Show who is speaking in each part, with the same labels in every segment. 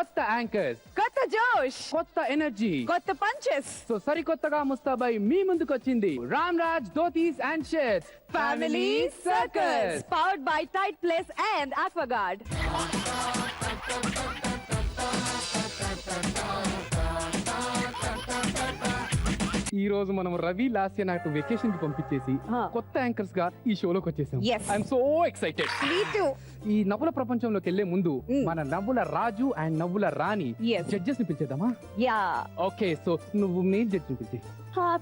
Speaker 1: కొత్త యాంకర్స్,
Speaker 2: కొత్త జోష్,
Speaker 1: కొత్త ఎనర్జీ,
Speaker 2: కొత్త పంచెస్.
Speaker 1: సో సరికొత్తగా ముస్తాబై మీ ముందుకు వచ్చింది Ram Raj dhotis and shirts
Speaker 2: family circus powered by tide place and Aquaguard.
Speaker 1: ఈ రోజు మనం రవి లాస్య నాటు వెకేషన్ కి పంపించేసి కొత్త యాంకర్స్ గా ఈ షోలోకి వచ్చేసాం.
Speaker 2: Yes.
Speaker 1: I'm so excited.
Speaker 2: Me too.
Speaker 1: ఈ నవ్వుల ప్రపంచంలోకి వెళ్లే ముందు మన నవ్వుల రాజు అండ్ నవ్వుల రాణి
Speaker 2: Yes.
Speaker 1: జడ్జెస్ ని పిలిచేద్దామా?
Speaker 2: యా
Speaker 1: ఓకే, సో నువ్వు మెయిన్ జడ్జి ని పిలిచి.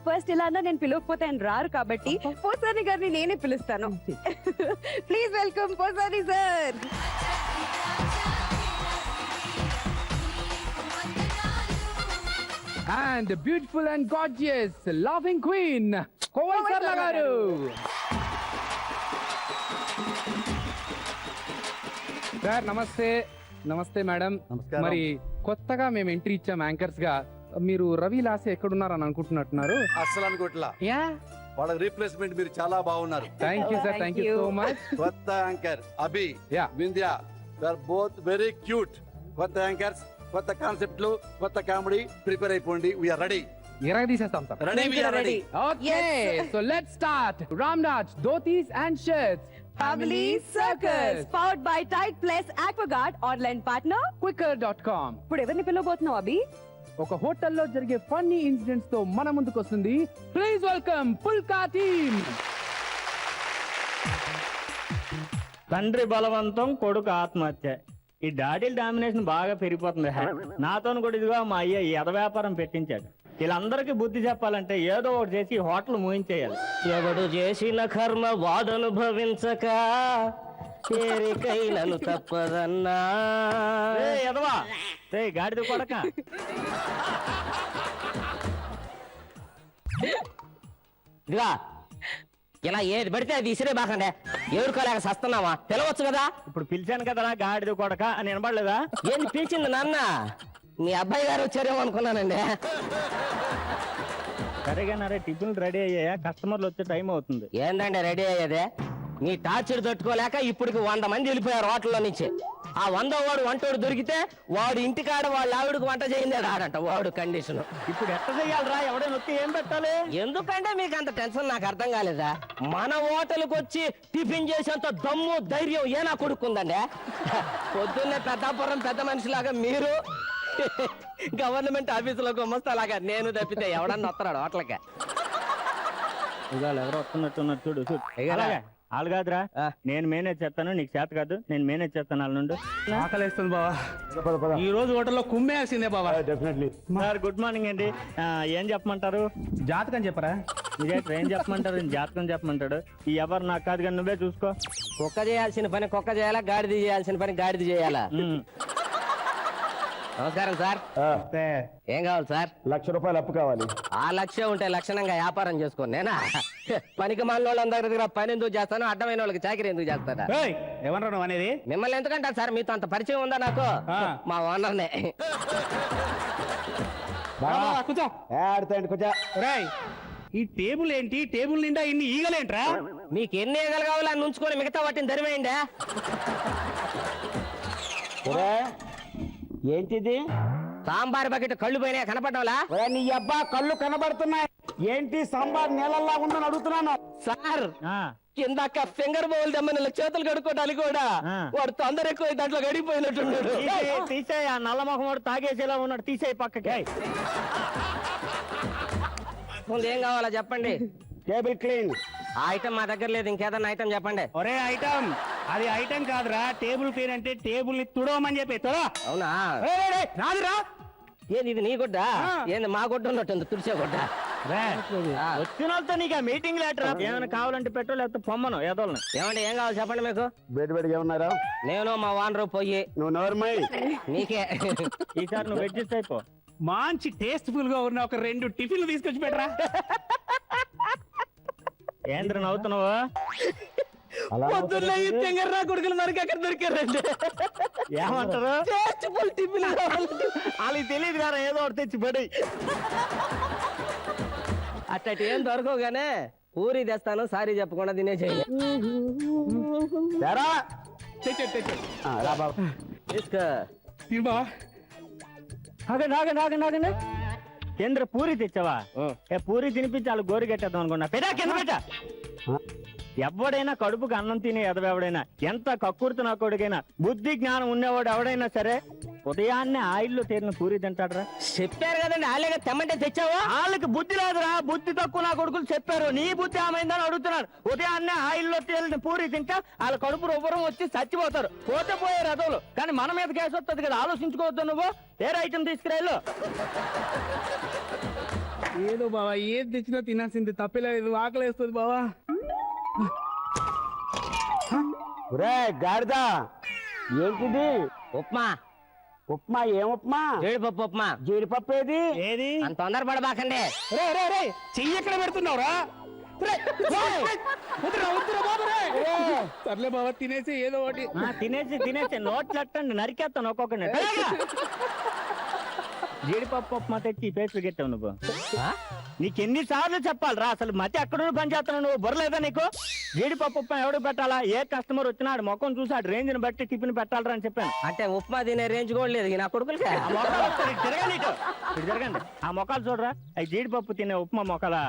Speaker 2: ఫస్ట్ ఇలా అన్నా నేను పిలవకపోతే ఆయన రారు కాబట్టి పోసాని గారిని నేనే పిలుస్తాను. Please welcome Posani sir.
Speaker 1: And beautiful and gorgeous loving queen Kovai Sarala గారు. సార్ నమస్తే. నమస్తే మేడం.
Speaker 3: నమస్కారం.
Speaker 1: మరి కొత్తగా మేము ఎంట్రీ ఇచ్చాం యాంకర్స్ గా. మీరు రవి లాసే ఎక్కడున్నారని అనుకుంటున్నట్టున్నారు?
Speaker 3: అస్సలు అనుకోట్లా.
Speaker 1: యా,
Speaker 3: వాళ్ళ రీప్లేస్మెంట్ మీరు చాలా బాగున్నారు.
Speaker 1: Thank you sir, thank you so much.
Speaker 3: కొత్త anchor Abhi,
Speaker 1: Yeah.
Speaker 3: Vindhya, are both very cute. కొత్త యాంకర్స్, కొత్త కాన్సెప్ట్లు, కొత్త కామెడీ. ప్రిపేర్ అయిపోండి. We're ready.
Speaker 1: ఎరగ తీసేస్తాం sir.
Speaker 3: Ready, we're ready.
Speaker 1: Okay, so let's start. Ram Raj dhotis and shirts
Speaker 2: family circus powered by tide plus Aquaguard online partner
Speaker 1: quicker.com.
Speaker 2: ఇప్పుడు ఎవరిని పిలవబోతున్నావు అభి?
Speaker 1: ఒక హోటల్లో జరిగే ఫన్నీ ఇన్సిడెంట్స్ తో మన ముందుకు వస్తుంది. Please welcome Pulka team.
Speaker 4: తండ్రి బలవంతం, కొడుకు ఆత్మహత్య. ఈ డాడీల డామినేషన్ బాగా పెరిగిపోతుంది. నాతో కూడా ఇదిగో మా అయ్య ఎద వ్యాపారం పెట్టించాడు. వీళ్ళందరికీ బుద్ధి చెప్పాలంటే ఏదో ఒకటి చేసి హోటల్ మూయించేయాలి.
Speaker 5: ఎవడు చేసిన కర్మ వాడనుభవించక చేరికైనను తప్పదన్నా.
Speaker 4: ఎదవా రే గాడిద కొడక.
Speaker 5: ఇదిగా ఇలా ఏది పడితే అది ఇసిరే బాకండే. ఎవరుకోలేక సస్తున్నావా? పిలవచ్చు కదా.
Speaker 4: ఇప్పుడు పిలిచాను కదరా గాడిద కొడక అని వినపడలేదా?
Speaker 5: ఏంది పిలిచింది నాన్న? మీ అబ్బాయి గారు వచ్చారేమో అనుకున్నానండి.
Speaker 4: సరేగానరే టిఫిన్లు రెడీ అయ్యాయా? కస్టమర్లు వచ్చే టైం అవుతుంది.
Speaker 5: ఏందండి రెడీ అయ్యేదే? నీ టార్చర్ తట్టుకోలేక ఇప్పటికి 100 మంది వెళ్ళిపోయారు హోటల్లో నుంచి. ఆ 100వ వాడు వంటోడు దొరికితే వాడు ఇంటికాడ వాళ్ళ ఆవిడకు వంట చేయిందే ఆడంట. వాడు కండిషన్.
Speaker 4: ఇప్పుడు ఎట్ట చెయ్యాలరా? ఎవడైనా వచ్చి ఏం పెట్టాలి?
Speaker 5: ఎందుకంటే మీకు అంత టెన్షన్ నాకు అర్థం కాలేదా? మన హోటల్కి వచ్చి టిఫిన్ చేసేంత దమ్ము ధైర్యం ఏ నా కొడుకుందండి. పొద్దున్నే పెద్దాపురం పెద్ద మనిషిలాగా మీరు గవర్నమెంట్ ఆఫీసులో గుమ్మస్తాలాగా నేను తప్పితే ఎవడన్నా వస్తున్నాడు హోటల్కి.
Speaker 4: ఇవాళ ఎవరో వస్తున్నట్టున్నారు చూడు చూడు.
Speaker 5: అలాగే.
Speaker 4: వాళ్ళు కాదురా, నేను మేనేజ్ చేస్తాను. నీకు చేత కాదు, నేను మేనేజ్ చేస్తాను. వాళ్ళ నుండి
Speaker 1: ఆకలేస్తుంది బావా. ఈ రోజు హోటల్లో కుమ్మేయాల్సిందే బావా.
Speaker 3: డెఫినెట్లీ.
Speaker 4: సార్ గుడ్ మార్నింగ్ అండి. ఏం చెప్పమంటారు?
Speaker 1: జాతకం చెప్పరా?
Speaker 4: ఏం చెప్పమంటారు? జాతకం చెప్పమంటాడు. ఈ ఎవరు నాకు కాదు కానీ నువ్వే చూసుకో.
Speaker 5: కుక్క చేయాల్సిన పని కుక్క చేయాలా, గాడిద చేయాల్సిన పని గాడిద చేయాలా? నమస్కారం సార్. ఏం కావాలి సార్?
Speaker 3: 1,00,000 రూపాయలు అప్పు కావాలి.
Speaker 5: ఆ లక్ష్యం ఉంటే లక్షణంగా వ్యాపారం చేసుకోండి. నేనా పనికి మాలిన వాళ్ళందరి దగ్గర పని ఎందుకు చేస్తాను? అడ్డమైన వాళ్ళకి చాకరీ ఎందుకు చేస్తాను?
Speaker 1: ఏమన్నా నువ్వు అనేది?
Speaker 5: మిమ్మల్ని ఎందుకంటారు సార్? మీతో అంత పరిచయం ఉందా నాకు? మా ఓనర్నే.
Speaker 1: కూర్చో.
Speaker 3: కొంచెం
Speaker 1: ఈ టేబుల్ ఏంటి? టేబుల్ నిండా ఇన్ని ఈగలేంట్రా?
Speaker 5: మీకు ఎన్ని ఏగలు కావాలో అని ఉంచుకొని మిగతా వాటిని ధరివేయండి.
Speaker 3: ఏంటిది?
Speaker 5: సాంబార్ బకెట్ కళ్ళు పోయినా కనపడ్డాలా?
Speaker 3: నీ అబ్బా కళ్ళు కనబడుతున్నాయి. ఏంటి సాంబార్ నీళ్ళల్లా ఉందని అడుగుతున్నాను.
Speaker 5: సార్ కిందాక ఫింగర్ బౌల్ దమ్మని చేతులు కడుక్కోవడానికి కూడా వాడు తొందర ఎక్కువ దాంట్లో గడిపోయినట్టున్నాడు.
Speaker 4: తీసేయి. ఆ నల్ల మొహం వాడు తాగేసేలా ఉన్నాడు. తీసేయి పక్కకి.
Speaker 5: ముందు ఏం కావాలో చెప్పండి.
Speaker 3: Table clean.
Speaker 5: ఆ ఐటమ్ మా దగ్గర లేదు. ఇంకేదన్నా ఐటమ్ చెప్పండి.
Speaker 1: ఒరే ఐటమ్, అది ఐటమ్ కాదురా. టేబుల్ క్లీన్ అంటే టేబుల్ ని తుడవమని చెప్పి తుడవ.
Speaker 5: అవునా?
Speaker 1: రాదురా.
Speaker 5: ఏది ఇది నీ గుడ్డ? ఏంది మా గుడ్డ ఉన్నట్టుంది? తుడిచే గుడ్డ.
Speaker 4: వచ్చిన వాళ్ళతో నీకు మీటింగ్ లెటర్ ఏమైనా కావాలంటే పెట్టు, లేకపోతే పొమ్మను ఏదోళ్ళని.
Speaker 5: ఏమండి ఏం కావాలి చెప్పండి మీకు?
Speaker 3: వేడి వేడిగా ఉన్నారా?
Speaker 5: నేను మా వానరు పోయి.
Speaker 3: నువ్వు నోర్మై.
Speaker 5: నీకే.
Speaker 4: ఈసారి నువ్వు అడ్జస్ట్ అయిపో.
Speaker 1: మంచి టేస్ట్ఫుల్ గా ఉన్న ఒక 2 టిఫిన్లు తీసుకొచ్చి పెట్టరా.
Speaker 4: ఏంద్ర నవ్వుతున్నావు?
Speaker 5: పొద్దున్న ఈ తెంగర్రా కొడుకులు మనకి ఎక్కడ దొరికారండి?
Speaker 4: ఏమంటారు?
Speaker 5: టేస్ట్ఫుల్ టిఫిన్
Speaker 4: వాళ్ళకి తెలియదు కదా, ఏదో ఒకటి తెచ్చి పడి.
Speaker 5: అట్టటి ఏం దొరకగానే పూరి తెస్తాను సారీ చెప్పకుండా తినే చేయాలి.
Speaker 1: తెచ్చే
Speaker 5: తీసుకో.
Speaker 4: ఆగండి కేంద్ర పూరి తెచ్చావా? పూరి తినిపించి వాళ్ళు గోరి కట్టేద్దాం అనుకున్నా. పెదా కింద పెట్ట. ఎవడైనా కడుపుకి అన్నం తినే ఎదవెవడైనా, ఎంత కక్కుర్తి నా కొడుకైనా, బుద్ధి జ్ఞానం ఉన్నవాడు ఎవడైనా సరే ఉదయాన్నే ఆయిల్లో తేరిన పూరి తింటాడరా.
Speaker 5: చెప్పారు కదండి, వాళ్ళే తెమ్మంటే తెచ్చావా?
Speaker 4: వాళ్ళకి బుద్ధి రాదురా, బుద్ధి తక్కువ నా కొడుకులు చెప్పారు. నీ బుద్ధి ఏమైందని అడుగుతున్నాడు. ఉదయాన్నే ఆయిల్లో తేలిన పూరి తింటే వాళ్ళ కడుపు రుబ్బరం వచ్చి చచ్చిపోతారు. పోతే పోయారు అదవులు, కానీ మన మీద కేసు వస్తుంది కదా, ఆలోచించుకోవద్దు. నువ్వు వేరే ఐటమ్ తీసుకురాళ్ళు.
Speaker 1: ఏదో బావా, ఏది తెచ్చినా తినాల్సింది, తప్పలేదు. ఆకలేస్తుంది బావా.
Speaker 5: గాడిదా ఏంటిది? ఉప్మా. ఉప్మా? ఏం ఉప్మా? జీడిపప్పు ఉప్మా. జీడిపప్పు ఏది?
Speaker 1: ఏది?
Speaker 5: అంత తొందరపడబాకండి.
Speaker 1: రే చెయ్యి ఎక్కడ పెడుతున్నావురా? సర్లే బావా, తినేసి ఏదో ఒకటి.
Speaker 4: తినేసి నోట్లు అట్టండి, నరికేస్తాను ఒక్కొక్కడిని. జీడిపప్పు ఉప్మా తెచ్చి ఈ పేస్ట్ పెట్టావు నువ్వు. నీకెన్ని సార్లు చెప్పాలరా, అసలు మతి ఎక్కడ పని చేస్తున్నావు నువ్వు? బుర్రలేదా నీకు? జీడిపప్పు ఉప్మా ఎవరికి పెట్టాలా? ఏ కస్టమర్ వచ్చినాడు ముఖం చూసాడు, రేంజ్ ని బట్టి టిఫిన్ పెట్టాలరా అని చెప్పాను.
Speaker 5: అంటే ఉప్మా తినే రేంజ్ కూడా లేదు నా కొడుకులకి.
Speaker 4: ఆ మొక్కలు వస్తారు, ఇటు తిరగండి, ఇటు తిరగండి. ఆ మొక్కలు చూడరా, అవి జీడిపప్పు తినే ఉప్మా మొక్కలా.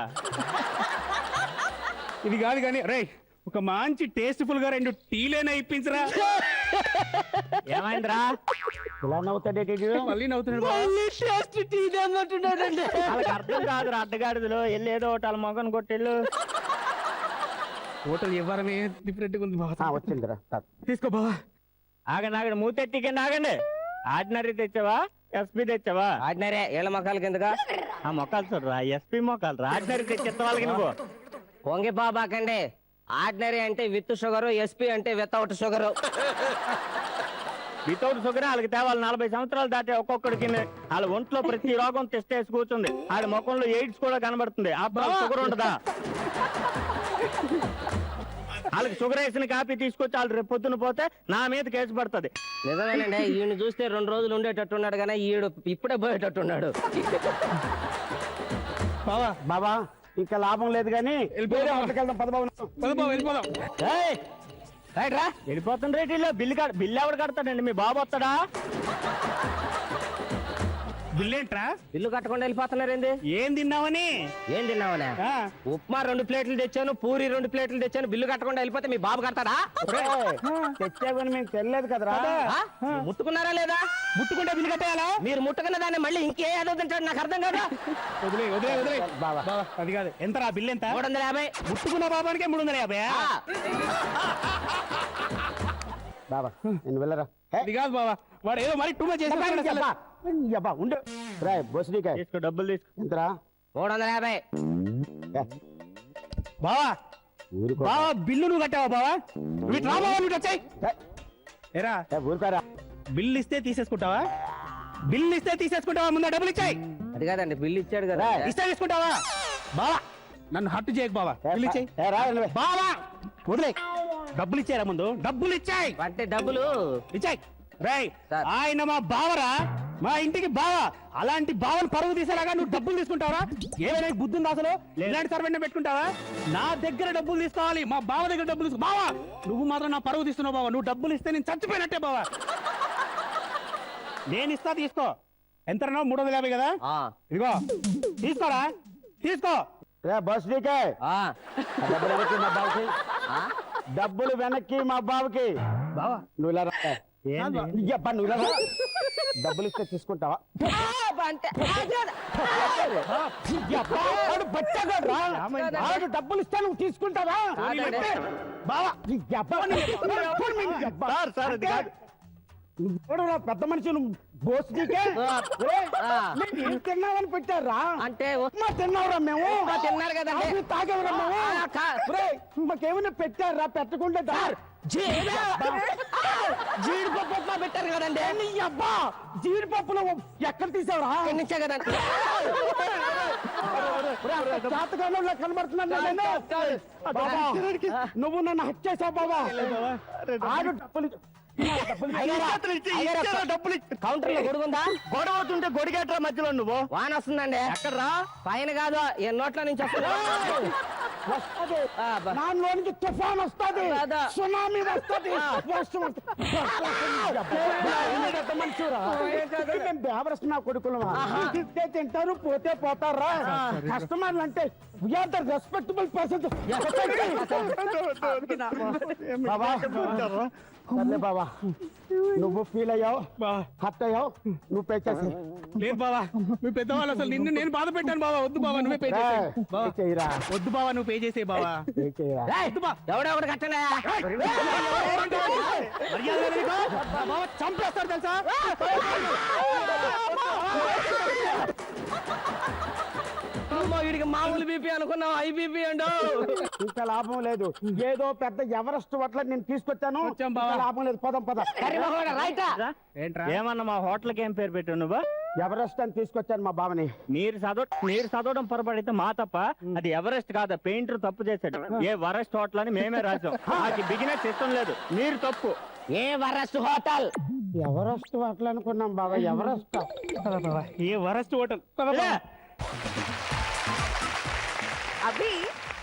Speaker 1: ఇది కాదు కానీ రే, ఒక మంచి టేస్ట్ఫుల్ గా 2 టీలేనా ఇప్పించరా.
Speaker 4: ఏమైందిరా?
Speaker 5: ఇలా నవ్వుతాడే
Speaker 1: మళ్ళీ నవ్వుతున్నాడు బావ.
Speaker 4: వాళ్ళకి అర్థం కాదు అడ్డగాడిదలో. వెళ్ళి ఏదో ఒకటి వాళ్ళ మొఖం కొట్టెళ్ళు.
Speaker 1: హోటల్ ఇవ్వడమే డిఫరెంట్ గా ఉంది బావ.
Speaker 5: వచ్చిందిరా,
Speaker 1: తీసుకో బావా.
Speaker 4: ఆగండి మూతెట్టికండి, ఆగండి. ఆర్డినరీ తెచ్చావా, ఎస్పీ తెచ్చావా?
Speaker 5: ఆడినారే ఏళ్ళ మొక్కల కిందగా.
Speaker 4: ఆ మొక్కలు చూడరా, ఎస్పీ మొక్కలు రా. ఆర్డినరీ తెచ్చేస్తా వాళ్ళకి నువ్వు.
Speaker 5: పొంగి బాబాకండి. ఆర్డినరీ అంటే విత్ షుగర్, ఎస్పీ అంటే వితౌట్ షుగర్.
Speaker 4: వితౌట్ షుగర్ వాళ్ళకి తేవాలి. 40 సంవత్సరాలు దాటే ఒక్కొక్కడికి వాళ్ళ ఒంట్లో ప్రతి రోగం టెస్ట్ వేసి కూర్చుంది. వాళ్ళ ముఖంలో ఎయిడ్స్ కూడా కనబడుతుంది. అబ్బాయి షుగర్ ఉండదా? వాళ్ళకి షుగర్ వేసిన కాపీ తీసుకొచ్చి వాళ్ళు రేపు పొద్దున పోతే నా మీద కేసు పడుతుంది.
Speaker 5: నిజమేనండి, ఈయన చూస్తే 2 రోజులు ఉండేటట్టున్నాడు కానీ ఈడు ఇప్పుడే పోయేటట్టున్నాడు.
Speaker 6: బాబా ఇంకా లాభం లేదు కానీ
Speaker 1: వెళ్ళిపోదాం.
Speaker 4: వెళ్ళిపోతుంది రేటీలో. బిల్లు ఎవడు కడతాడండి? మీ బాబు వస్తాడా?
Speaker 1: బిల్లేంట్రా?
Speaker 5: బిల్లు కట్టకుండా వెళ్ళిపోతున్నారేంది?
Speaker 1: ఏం తిన్నావని?
Speaker 5: ఏం తిన్నావనే? ఉప్మా 2 ప్లేట్లు తెచ్చాను, పూరి 2 ప్లేట్లు తెచ్చాను. బిల్లు కట్టకుండా వెళ్ళిపోతే మీ బాబు కడతాడా?
Speaker 6: తెచ్చావని మేము తెలియదు కదరా.
Speaker 5: ముట్టుకున్నారా లేదా?
Speaker 1: ముట్టుకుంటే బిల్లు కట్టేయాలా?
Speaker 5: మీరు ముట్టుకున్న దాన్ని మళ్ళీ ఇంకే ఏదో తింటాడు, నాకు అర్థం కాదా?
Speaker 1: వదిలే బాబా. అది కాదు, ఎంతరా బిల్లు? ఎంత?
Speaker 5: 350.
Speaker 1: ముట్టుకున్న బాబానికే 350.
Speaker 6: బాబా నేను వెళ్ళరా.
Speaker 1: అది కాదు బాబా, వాడు ఏదో మరి టూ మచ్ చేసి.
Speaker 6: ఉండు రాయ్ బొస్డీకాయ
Speaker 4: తీసుకో, డబ్బులు తీసుకో.
Speaker 6: ఎంతరా?
Speaker 5: 350.
Speaker 1: బావా
Speaker 6: ఊరుకో
Speaker 1: బావా, బిల్లు నువ్వు కట్టావా బావా? నువ్వు రా బావా, నువ్వు వచ్చాయి. ఏరా,
Speaker 6: ఊరుకోరా.
Speaker 1: బిల్లు ఇస్తే తీసేసుకుంటావా? బిల్లు ఇస్తే తీసేసుకుంటావా? ముందు డబ్బులు ఇచ్చాయి.
Speaker 5: అది కాదండి, బిల్లు ఇచ్చాడు కదా.
Speaker 1: ఇస్తే తీసుకుంటావా? బావా నన్ను హట్టు చేయకు బావా. బిల్లు ఇచ్చాయి బావా. వదిలే, డబ్బులు ఇచ్చారా? ముందు డబ్బులు ఇచ్చాయి.
Speaker 5: అంటే డబ్బులు
Speaker 1: ఇచ్చాయి. రై,
Speaker 5: సార్.
Speaker 1: ఆయన మా బావరా, మా ఇంటికి బావా. అలాంటి బావను పరువు తీసేలాగా నువ్వు డబ్బులు తీసుకుంటావా? ఏమైనా బుద్ధి ఉందా అసలు? ఇలాంటి సర్వెంట్ పెట్టుకుంటావా? నా దగ్గర డబ్బులు తీసుకోవాలి, మా బావ దగ్గర డబ్బులు తీసుకో. బావా నువ్వు మాత్రం నా పరువు తీస్తున్నావు బావా. నువ్వు డబ్బులు ఇస్తే నేను చచ్చిపోయినట్టే బావా. నేను ఇస్తా, తీసుకో. ఎంత 350 కదా? ఇదిగో తీసుకోరా, తీసుకో.
Speaker 6: బొస్డీకాయ
Speaker 5: ఆ,
Speaker 6: డబ్బులు వెనక్కి మా బాబుకి. డబ్బులు వెనక్కి మా బాబుకి.
Speaker 1: బావా
Speaker 6: నువ్వు ఇలా రా. అబ్బా, నువ్వు ఇలా రా. డబ్బులు ఇస్తే తీసుకుంటావా?
Speaker 5: అంటే
Speaker 6: అబ్బా, వాడు బచ్చగాడు రా. వాడు డబ్బులు ఇస్తే నువ్వు తీసుకుంటావా?
Speaker 5: కాదండి.
Speaker 6: బావా సార్ అది కాదు. నువ్వు పెద్ద మనిషి, నువ్వు బోస్డీకే తిన్నావని పెట్టారా?
Speaker 5: అంటే
Speaker 6: ఉప్మా తిన్నావురా మేము.
Speaker 5: ఉప్మా తిన్నారు కదండి.
Speaker 6: కాఫీ తాగేవరా మేము. మాకేమైనా పెట్టారా? పెట్టకుండా
Speaker 5: జీడిపప్పు ఉప్మా పెట్టారు కదండి.
Speaker 6: అబ్బా, జీడిపప్పులో ఎక్కడ తీసావురా?
Speaker 5: నుంచే కదండి.
Speaker 6: జాతకంలో కనబడుతున్నాను. నువ్వు నన్ను హత్య చేసావు బాబా. ఆడు డబ్బులు
Speaker 5: కౌంటర్ లో గొడుగుందా?
Speaker 4: గొడవ అవుతుంటే గొడిగేట్రా మధ్యలో నువ్వు.
Speaker 5: వాన వస్తుందండి.
Speaker 4: ఎక్కడ్రా?
Speaker 5: పైన కాదు, ఈ నోట్ల నుంచి వస్తుంది.
Speaker 6: వస్తది
Speaker 5: ఆ, బా.
Speaker 6: నాలోనికి తుఫాన్ వస్తది
Speaker 5: బాధ.
Speaker 6: సునామీ వస్తది వర్షం బేవరస్ నా కొడుకులమా తింటే తింటారు పోతే పోతారా కస్టమర్లు అంటే వీఆర్ ద రెస్పెక్టబుల్ పర్సన్ బాబా సర్లే బాబా నువ్వు ఫీల్ అయ్యావు హర్ట్ అయ్యావు నువ్వు పే చేసి
Speaker 1: లేదు బావా మీ పెద్దవాళ్ళు అసలు నిన్ను నేను బాధ పెట్టాను బావా వద్దు బావా నువ్వే పే చేసే
Speaker 6: చేయరా
Speaker 1: వద్దు బావా నువ్వు పే చేసే బావా
Speaker 6: పే చేయరా
Speaker 5: ఎవడెవడు కట్టలే
Speaker 1: మర్యాద లేదు నీకు? బావా చంపేస్తారు తెలుసా
Speaker 5: వీడికి మామూలు బీపీ అనుకున్నావు హై బీపీ అండు
Speaker 6: ఇంకా లాభం లేదు ఏదో పెద్ద ఎవరెస్ట్ వట్ల నేను తీసుకొచ్చాను
Speaker 1: వచ్చాం బావ.
Speaker 6: ఇంకా లాభం లేదు పదం పద
Speaker 5: రైటా
Speaker 1: ఏంట్రా
Speaker 4: ఏమన్నా మా హోటల్కి ఏం పేరు పెట్టావు నువ్వు
Speaker 6: ఎవరెస్ట్ అని తీసుకొచ్చాను మా బావని
Speaker 4: మీరు చదవడం పొరపడితే మా తప్ప అది ఎవరెస్ట్ కాదా పెయింటర్ తప్పు చేశాడు ఏ వరెస్ట్ హోటల్ అని మేమే రాసాం నాకు బిగినెస్ ఇష్టం లేదు మీరు తప్పు
Speaker 5: ఏ వరస్ట్ హోటల్
Speaker 6: ఎవరెస్ట్ వట్ల అనుకున్నాం బాబా ఎవరెస్ట్
Speaker 1: ఏ వరస్ట్ హోటల్
Speaker 2: అభి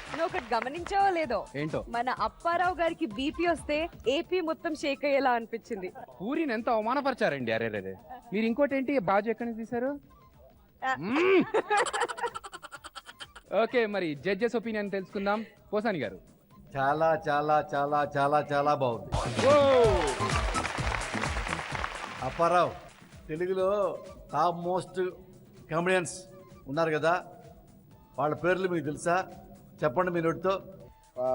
Speaker 2: నువ్వు ఒకటి గమనించావో లేదో
Speaker 7: ఏంటో
Speaker 2: మన అప్పారావు గారికి బీపీ వస్తే ఏపీ మొత్తం షేక్ అయ్యేలా అనిపించింది
Speaker 7: పూరిని ఎంత అవమానపరిచారండి అరే రే మీరు ఇంకోటి ఏంటి బాజు ఎక్కడి నుంచి తీశారు ఓకే మరి జడ్జెస్ ఒపీనియన్ తెలుసుకుందాం పోసాని గారు
Speaker 3: చాలా చాలా చాలా చాలా చాలా బాగుంది అప్పారావు తెలుగులో టాప్ మోస్ట్ కామెడియన్స్ ఉన్నారు కదా వాళ్ళ పేర్లు మీకు తెలుసా చెప్పండి మీ నోటితో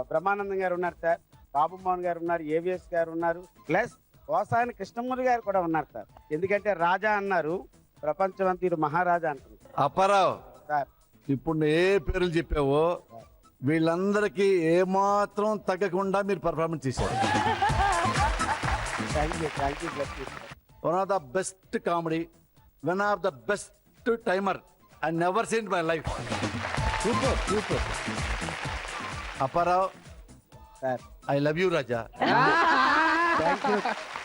Speaker 6: బ్రహ్మానందం గారు ఉన్నారు సార్ బాబు మోహన్ గారు ఉన్నారు ఏవిఎస్ గారు ఉన్నారు ప్లస్ కోసాని కృష్ణమూర్తి గారు కూడా ఉన్నారు సార్ ఎందుకంటే రాజా అన్నారు ప్రపంచవంతీయుడు మహారాజా అంటున్నారు
Speaker 3: అప్పారావు
Speaker 6: సార్
Speaker 3: ఇప్పుడు ఏ పేర్లు చెప్పావో వీళ్ళందరికీ ఏమాత్రం తగ్గకుండా మీరు పర్ఫార్మెన్స్ చేశారు
Speaker 6: thank you
Speaker 3: one of the best comedy one of the best timer I never seen my life super super Apparao
Speaker 6: sir
Speaker 3: I love you Raja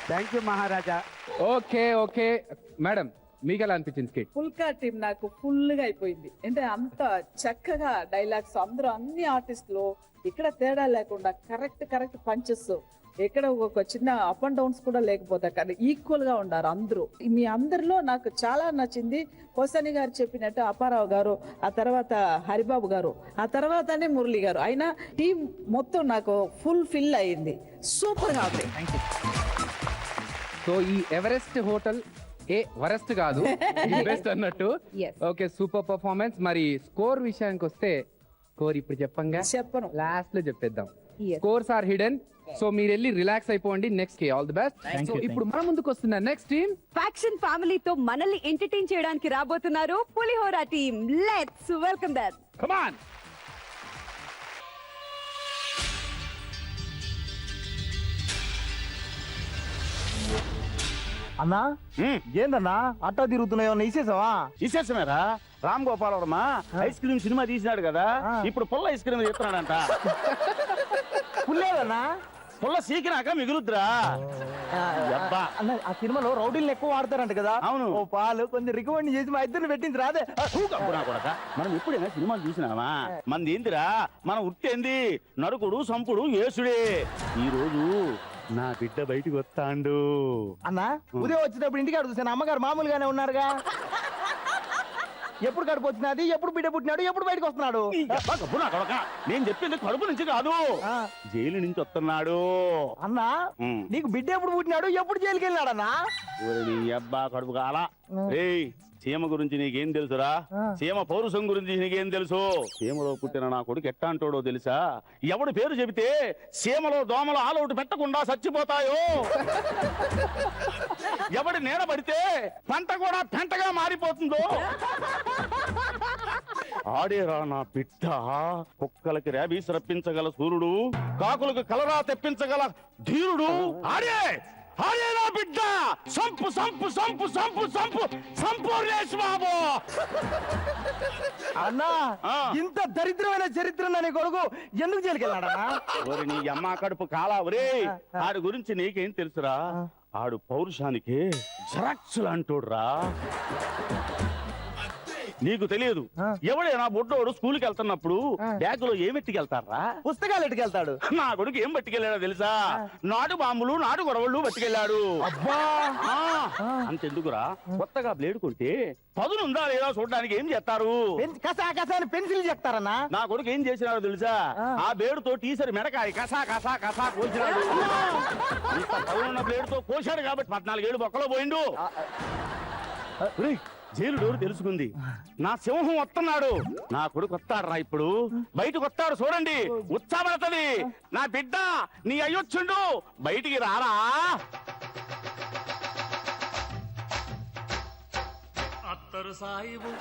Speaker 6: thank you Maharaja
Speaker 7: okay okay madam మీకు ఎలా అనిపించింది skit
Speaker 8: full car team నాకు full గా అయిపోయింది అంటే అంత చక్కగా dialogues అందరూ అన్ని ఆర్టిస్టులు ఇక్కడ తేడా లేకుండా కరెక్ట్ పంచెస్ ఎక్కడ ఒక చిన్న అప్ అండ్ డౌన్స్ కూడా లేకపోతే కానీ ఈక్వల్ గా ఉన్నారు అందరూ మీ అందరిలో నాకు చాలా నచ్చింది పోసాని గారు చెప్పినట్టు అప్పారావు గారు ఆ తర్వాత హరిబాబు గారు ఆ తర్వాతనే మురళి గారు అయినా టీం మొత్తం నాకు ఫుల్ ఫిల్ అయింది సూపర్ గా ఉంది
Speaker 7: సో ఈ ఎవరెస్ట్ హోటల్ ఏ వరెస్ట్ కాదు బెస్ట్ అన్నట్టు
Speaker 2: Yes.
Speaker 7: ఓకే సూపర్ పర్ఫార్మెన్స్ మరి స్కోర్ విషయానికి వస్తే స్కోర్ ఇప్పుడు చెప్పంగా
Speaker 8: చెప్పను
Speaker 7: లాస్ట్ లో చెప్పేద్దాం
Speaker 2: Yes.
Speaker 7: Scores are hidden so మీరు వెళ్ళి రిలాక్స్ అయిపోండి నెక్స్ట్ కే ఆల్ ది బెస్ట్ సో ఇప్పుడు మన ముందుకు వస్తున్న నెక్స్ట్ టీమ్
Speaker 2: ఫ్యాక్షన్ ఫ్యామిలీతో మనల్ని ఎంటర్టైన్ చేయడానికి రాబోతున్నారు Pulihora team let's welcome that
Speaker 1: come on
Speaker 6: అన్నా ఏందన్నా అట్టా తిరుగుతున్నాయో ఇసేసావా ఇసేసమేరా Ram Gopal Varma ice cream cinema తీసినాడు కదా ఇప్పుడు పుల్ల ఐస్ క్రీమ్ తీస్తున్నాడంట పుల్లేదన్నా పుల్ల సీకినాక మిగులుద్రా అబ్బా ఆ సినిమాలో రౌడీలు ఎక్కువ వాడతారంట కదా అవును ఓ పాలు కొంచెం రికమెండ్ చేసి మా ఇద్దరిని పెట్టింది రాదే కూడా మనం ఎప్పుడైనా సినిమాలు చూసినామా మనది ఏందిరా మన ఉట్టేంది నరుకుడు సంపుడు యేసుడే ఈ రోజు నా బిడ్డ బయటికి వస్తాండు అన్నా ఉదయం వచ్చేటప్పుడు ఇంటికి చూసాను అమ్మగారు మామూలుగానే ఉన్నారుగా ఎప్పుడు కడుపు వచ్చినది ఎప్పుడు బిడ్డ పుట్టినాడు ఎప్పుడు బయటకు వస్తున్నాడు నేను చెప్పింది కడుపు నుంచి కాదు జైలు నుంచి వస్తున్నాడు అన్నా నీకు బిడ్డ ఎప్పుడు పుట్టినాడు ఎప్పుడు జైలుకి వెళ్ళినాడు అన్నా నీ అబ్బా కడుపు కాలా ఏయ్ సీమ గురించి నీకేం తెలుసురా సీమ పౌరుషం గురించి నీకేం తెలుసు సీమలో పుట్టిన నా కొడుకు ఎట్టా అంటాడో తెలుసా ఎవడు పేరు చెబితే సీమలో దోమలు ఆలౌట్ పెట్టకుండా చచ్చిపోతాయో ఎవడి నీడ పడితే పంట కూడా పెంటగా మారిపోతుందో ఆడేరా నా బిడ్డ కుక్కలకి ర్యాబీస్ రప్పించగల సూర్యుడు కాకులకు కలరా తెప్పించగల ధీరుడు ఆడే ఆడే నా బిడ్డ సంపు సంపు సంపు సంపు సంపు సంపూర్ణేష్ బాబు అన్నా ఇంత దరిద్రమైన చరిత్ర నీ కొడుకు ఎందుకు జైలుకెళ్ళాడన్నా ఓరి నీ అమ్మ కడుపు కాలా ఒరే ఆడి గురించి నీకేం తెలుసురా ఆడు పౌరుషానికి జరక్స్ లాంటోడు రా నీకు తెలియదు ఎవడైనా బుడ్డోడు స్కూల్కి వెళ్తున్నప్పుడు బ్యాగులో ఏం ఎత్తుకెళ్తారా?
Speaker 5: పుస్తకాలు ఎట్టుకెళ్తాడు.
Speaker 6: నా కొడుకు ఏం పట్టుకెళ్ళాడో తెలుసా? నాటు బాంబులు, నాటు గొడవళ్ళు పట్టుకెళ్ళాడు.
Speaker 5: అబ్బా
Speaker 6: అంతెందుకురా, కొత్తగా బ్లేడ్ కొంటే పదును ఉందా లేదా చూడడానికి ఏం చేస్తారు?
Speaker 5: కసా కసా అని పెన్సిల్ చెప్తారన్నా.
Speaker 6: నా కొడుకు ఏం చేసినాడో తెలుసా? ఆ బ్లేడ్ తో టీసర్ మెడకాయ కసా కసా కసా కోసినాడు. అంత పదునున్న బ్లేడ్ తో కోశాడు కాబట్టి 14 ఏళ్ళు బొక్కలో పోయిండు. ఒరేయ్, జైలు డోరు తెలుసుకుంది. నా సింహం వస్తున్నాడు. నా కొడుకు వస్తాడు రా ఇప్పుడు. బయటకు వస్తాడు చూడండి, ఉత్సాహపడుతుంది. నా బిడ్డ నీ అయ్యొచ్చుండు, బయటికి రారా.
Speaker 9: అత్తరు సాయిబు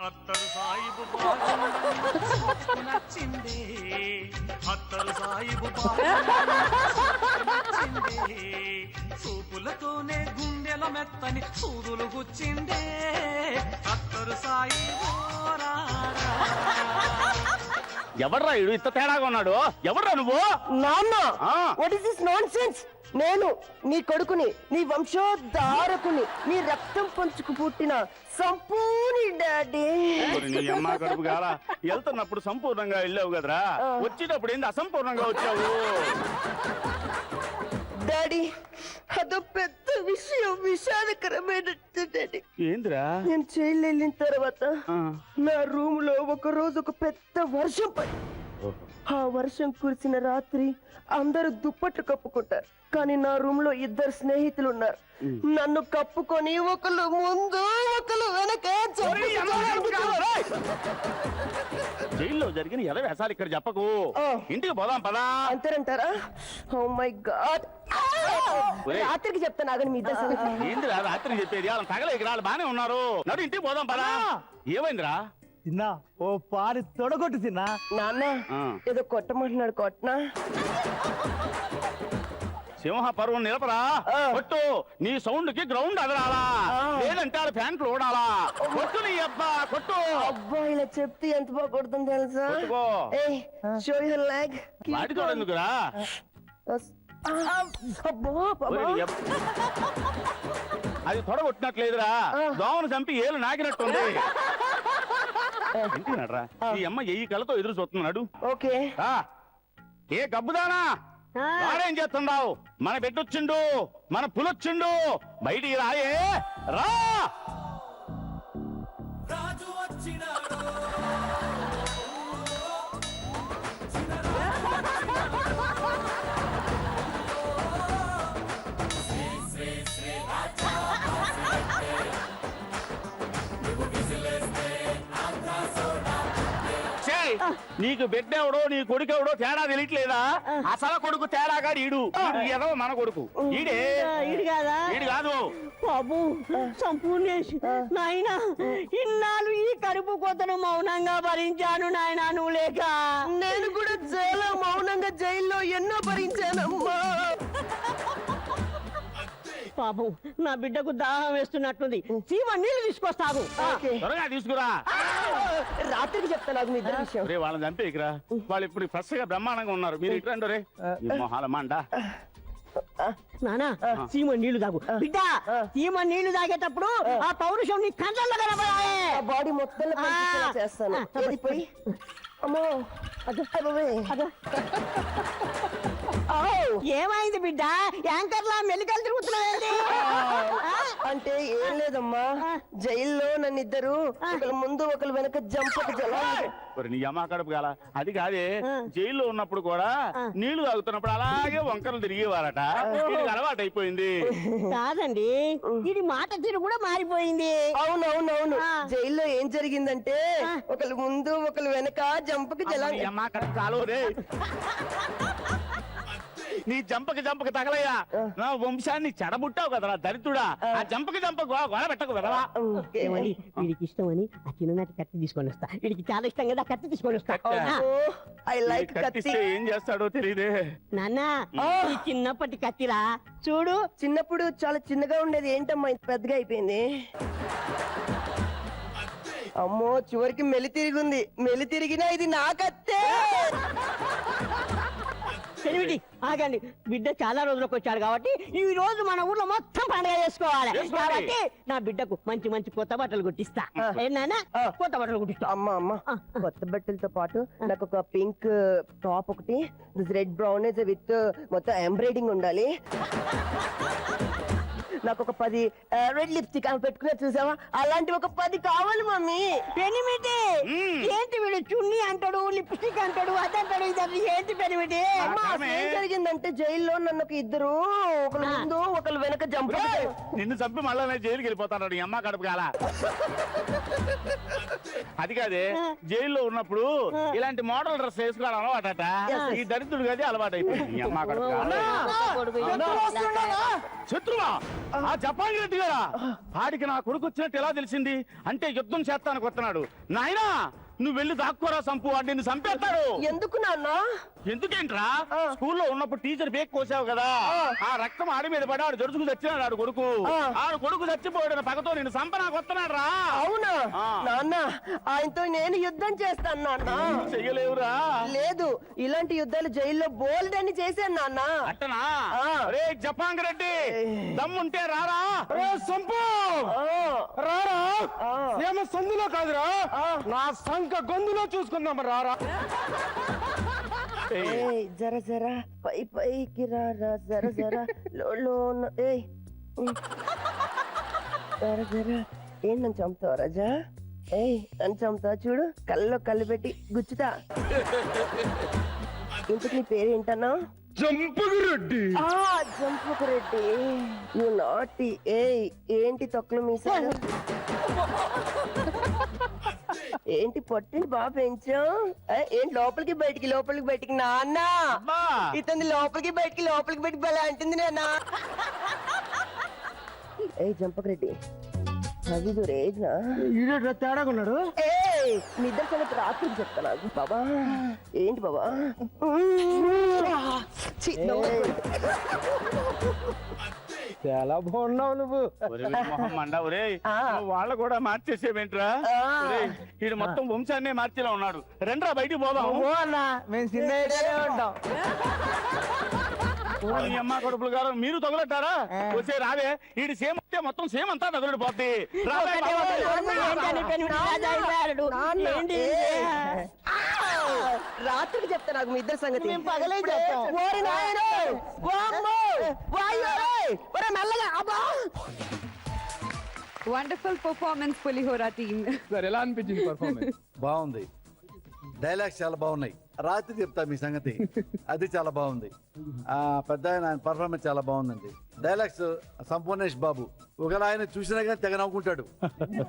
Speaker 9: అత్తరు సాయిబు నచ్చిందే, అత్తరు సాయిబు నచ్చిందే, చూపులతోనే గుండెల మెత్తని సూదులు గుచ్చిందే, అత్తరు సాయిబు
Speaker 6: ఎవర్రా ఇడు ఇంత తేడాగా ఉన్నాడు? ఎవర్రా నువ్వు?
Speaker 5: నాన్న
Speaker 6: ఆ.
Speaker 5: What is this nonsense? నేను నీ కొడుకుని, నీ వంశోద్ధారకుని, నీ రక్తం పంచుకు పుట్టిన సంపూర్ణ డాడీ.
Speaker 6: మరి నీ అమ్మ కడుపు గాల వెళ్తున్నప్పుడు సంపూర్ణంగా వెళ్ళావు కదరా, వచ్చేటప్పుడు ఏంది అసంపూర్ణంగా వచ్చావు?
Speaker 5: డాడీ అదో పెద్ద విషయం, విషాదకరమైన డాడీ.
Speaker 6: ఏందిరా?
Speaker 5: నేను జైలు వెళ్ళిన తర్వాత నా రూమ్ లో ఒక రోజు ఒక పెద్ద వర్షం పడి, ఆ వర్షం కురిసిన రాత్రి అందరూ దుప్పట్లు కప్పుకుంటారు, కానీ నా రూమ్ లో 2 స్నేహితులు ఉన్నారు. నన్ను కప్పుకొని ఒకళ్ళు ముందు ఒకళ్ళు వెనక
Speaker 6: జైల్లో జరిగిన ఎలా వేసాలు ఇక్కడ చెప్పకు. ఇంటికి పోదాం పదా.
Speaker 5: అంటారంటారా? ఓ మై గాడ్, రాత్రికి చెప్తాను ఆగండి మీ ఇద్దరు సంగతి.
Speaker 6: ఏందిరా రాత్రి చెప్పేది? వాళ్ళని తగలేకి రాళ్ళు బానే ఉన్నారు. నడు ఇంటికి పోదాం పదా. ఏమైందిరా?
Speaker 5: తిన్నా ఓ పారి తొడగొట్టు తిన్నా. నాన్న ఏదో కొట్టమంటున్నాడు, కొట్టనా?
Speaker 6: సింహ పరువు నిలపరా, కొట్టు. నీ సౌండ్ కి గ్రౌండ్ అదరాలా, లేదంటే వాళ్ళ ఫ్యాన్లు ఓడాలా. కొట్టు నీ అబ్బా, కొట్టు.
Speaker 5: అబ్బా ఇలా చెప్తే ఎంత బాగా కొడుతుంది తెలుసా?
Speaker 6: కొట్టుకో.
Speaker 5: Show your leg.
Speaker 6: వాటితో ఎందుకురా? అది తొడగొట్టినట్లేదురా, దోమను చంపి ఏలు నాకినట్టుంది. ఇంటి నడరా, ఈ అమ్మ ఎయ్యి కళ్ళతో ఎదురు చూస్తున్నాడు.
Speaker 5: ఓకే.
Speaker 6: ఏ గబ్బుదానా, వాడేం చేస్తున్నావు? మన బిడ్డొచ్చిండు, మన పులొచ్చిండు, బయటికి రాయే రా.
Speaker 9: రాజు వచ్చినాడు.
Speaker 6: నీకు బిడ్డెవడో నీ కొడుకెవడో తేడా తెలియట్లేదా? అసలు కొడుకు తేడాగా ఈడు ఏదో మన కొడుకు. ఈడే ఈడు కాదు
Speaker 5: బాబు. సంపూర్ణేష్ నాయనా, ఇన్నాళ్ళు ఈ కడుపు కోతను మౌనంగా భరించాను నాయనా, నువ్వు లేక. నేను కూడా జైల్లో మౌనంగా జైల్లో ఎన్నో భరించానమ్మా. పాపం నా బిడ్డకు దాహం వేస్తున్నట్టుంది, చీమ నీళ్లు తీసుకొస్తాను.
Speaker 6: త్వరగా తీసుకురా.
Speaker 5: రాత్రికి చెప్తాను మీ ఇద్దరు విషయం.
Speaker 6: రే వాళ్ళని చంపేకిరా, వాళ్ళు ఇప్పుడు ఫ్రెష్ గా బ్రహ్మాండంగా ఉన్నారు. మీరు ఇటు రండి రే. మొహాల మండ.
Speaker 5: నానా చీమ నీళ్లు తాగు బిడ్డ. చీమ నీళ్లు తాగేటప్పుడు ఆ పౌరుషం నీ కంటల్లో కనబడాలి. బాడీ మొత్తం చేస్తాను. అమ్మో ఏమైంది బిడ్డ? యాంకర్లా మెలికలు తిరుగుతున్నాయండి. అంటే ఏం లేదమ్మా, జైల్లో నన్ను ఇద్దరు ఒకళ్ళ ముందు ఒకళ్ళు వెనక జంపక
Speaker 6: నీ అమ్మ కడుపు కాల. అది కాదే, జైల్లో ఉన్నప్పుడు కూడా నీళ్లు తాగుతున్నప్పుడు అలాగే వంకరలు తిరిగేవారట. అలవాటు అయిపోయింది.
Speaker 5: కాదండి, ఇది మాట తీరు కూడా మారిపోయింది. అవునవునవును. జైల్లో ఏం జరిగిందంటే ఒకళ్ళు ముందు ఒకళ్ళు వెనక జంపక జలా.
Speaker 6: అమ్మ కడుపు కాలువరే, నీ జంపక తగలయ్యా. నా వంశాన్ని చెడబుట్టావు కదరా దరిద్రుడా. ఆ జంపక గోడ పెట్టకు కదరా.
Speaker 5: వీడికి ఇష్టమని ఆ చిన్ననాటి కత్తి తీసుకొని వస్తా. వీడికి చాలా ఇష్టం కదా, కత్తి తీసుకొని వస్తా. ఐ లైక్ కత్తి.
Speaker 6: ఏం చేస్తాడో తెలియదే.
Speaker 5: నాన్న ఈ చిన్నప్పటి కత్తిరా చూడు. చిన్నప్పుడు చాలా చిన్నగా ఉండేది, ఏంటమ్మా ఇంత పెద్దగా అయిపోయింది? అమ్మో చివరికి మెలి తిరిగింది. మెలి తిరిగినా ఇది నా కత్తే. పెనిమిటి ఆగండి, బిడ్డ చాలా రోజులకు వచ్చాడు కాబట్టి ఈ రోజు మన ఊర్లో మొత్తం పండుగ చేసుకోవాలి. కాబట్టి నా బిడ్డకు మంచి మంచి కొత్త బట్టలు కుట్టిస్తా. ఏంటన్నా కొత్త బట్టలు కుట్టిస్తా.
Speaker 10: అమ్మ కొత్త బట్టలతో పాటు నాకు ఒక పింక్ టాప్ ఒకటి, రెడ్ బ్రౌన్ విత్ మొత్తం ఎంబ్రాయిడింగ్ ఉండాలి. నాకు ఒక 10 రెడ్ లిప్స్టిక్ ఆమె పెట్టుకునే చూసావా, అలాంటి ఒక 10 కావాలి మమ్మీ.
Speaker 5: పెనిమిటి ఏంటి వీడు చున్నీ అంటాడు, లిప్స్టిక్ అంటాడు, అదంటాడు, ఇదంటాడు, ఏంటి పెనిమిటి?
Speaker 10: అమ్మా, అసలు ఏం జరిగిందంటే జైల్లో నన్ను ఒక ఇద్దరు, ఒకరు ముందు ఒకరు వెనక జంప్.
Speaker 6: నిన్ను చంపి మళ్ళా నేను జైలుకి వెళ్ళిపోతాను నీ అమ్మ కడుపు కాల. అది కాదే, జైల్లో ఉన్నప్పుడు ఇలాంటి మోడల్ డ్రెస్ వేసుకోవడం అలవాటట. ఈ దరిద్రుడు గది అలవాటు అయిపోయింది నీ అమ్మ కడుపు కాల. శత్రువా ఆ జపాన్ రెడ్డి గారా? ఆడికి నా కొడుకు వచ్చినట్టు ఎలా తెలిసింది? అంటే యుద్ధం చేస్తానికి వస్తున్నాడు. నాయనా నువ్వు వెళ్ళి దాక్కోరా, సంపు వాడు నిన్ను చంపేస్తాడు.
Speaker 10: ఎందుకు నాన్న?
Speaker 6: ఎందుకేంట్రా, స్కూల్లో ఉన్నప్పుడు టీచర్ బేక్ కోసావు కదా, ఆ రక్తం ఆడి మీద పడి ఆడు జడుచుకు చచ్చినాడు. ఆడు కొడుకు చచ్చిపోయాడు పగతో నిన్ను చంపనాకు వస్తున్నాడు రా.
Speaker 10: అవునా నాన్న? ఆయనతో నేను యుద్ధం చేస్తాను నాన్న.
Speaker 6: చెయ్యలేవురా?
Speaker 10: లేదు, ఇలాంటి యుద్ధాలు జైల్లో బోల్డ్ అని చేశాను నాన్న.
Speaker 6: అట్టనా? రే జపాంగ్ రెడ్డి, దమ్ముంటే రారా. సంపు రారా, ఏమో సందులో కాదురా, నా సంక గొంతులో చూసుకుందాం రారా.
Speaker 10: జర జర పైకి రారా, జర జర లో ఏయ్ జర జర. ఏం నన్ను చంపుతావు రాజా? ఏయ్ నన్ను చంపుతావు చూడు, కళ్ళలో కళ్ళు పెట్టి గుచ్చుతా. ఇంతకు నీ పేరేంటన్నా?
Speaker 6: జంపగిరెడ్డి.
Speaker 10: జంపగిరెడ్డి, నువ్వు నాటి. ఏయ్ ఏంటి తొక్కలు మీసాలు? ఏంటి పొట్టిని బాగా పెంచావు? ఏంటి లోపలికి బయటికి నాన్న? ఇతని లోపలికి బయటికి బలా అంటుంది నాన్న. ఏ జంపకరెడ్డి, అది రేజ్నా
Speaker 5: తేడాగా ఉన్నాడు.
Speaker 10: నిద్ర సంగతి రాత్రికి చెప్తా నాకు. బాబా ఏంటి బాబా?
Speaker 6: చాలా బాగున్నావు నువ్వు. మండవురే, వాళ్ళ కూడా మార్చేసేవేంట్రా? వీడు మొత్తం వంశాన్నే మార్చేలా ఉన్నాడు. రెండ్రా బయటికి పోదాం.
Speaker 5: అన్నా మేము చిన్న ఉంటాం.
Speaker 6: మీ అమ్మ కొడుకులు గారు మీరు తగులట్టారా? వచ్చే రావే, వీడి సేమ్ అంటే మొత్తం సేమ్ అంతా తగులడిపోద్ది.
Speaker 10: రాత్రికి చెప్తా నాకు మీ ఇద్దరు సంగతి.
Speaker 5: పగలే చెప్తాం.
Speaker 2: వండర్ఫుల్ పర్ఫార్మెన్స్ పులిహోర టీమ్.
Speaker 7: సార్ ఎలా అనిపించింది పర్ఫార్మెన్స్?
Speaker 3: బాగుంది, డైలాగ్స్ చాలా బాగున్నాయి. రాత్రి చెప్తా మీ సంగతి, అది చాలా బాగుంది. ఆ పెద్ద ఆయన పర్ఫార్మెన్స్ చాలా బాగుందండి. డైలాగ్స్ సంపూర్ణేష్ బాబు ఒకవేళ ఆయన చూసినా కానీ తెగ నవ్వుకుంటాడు.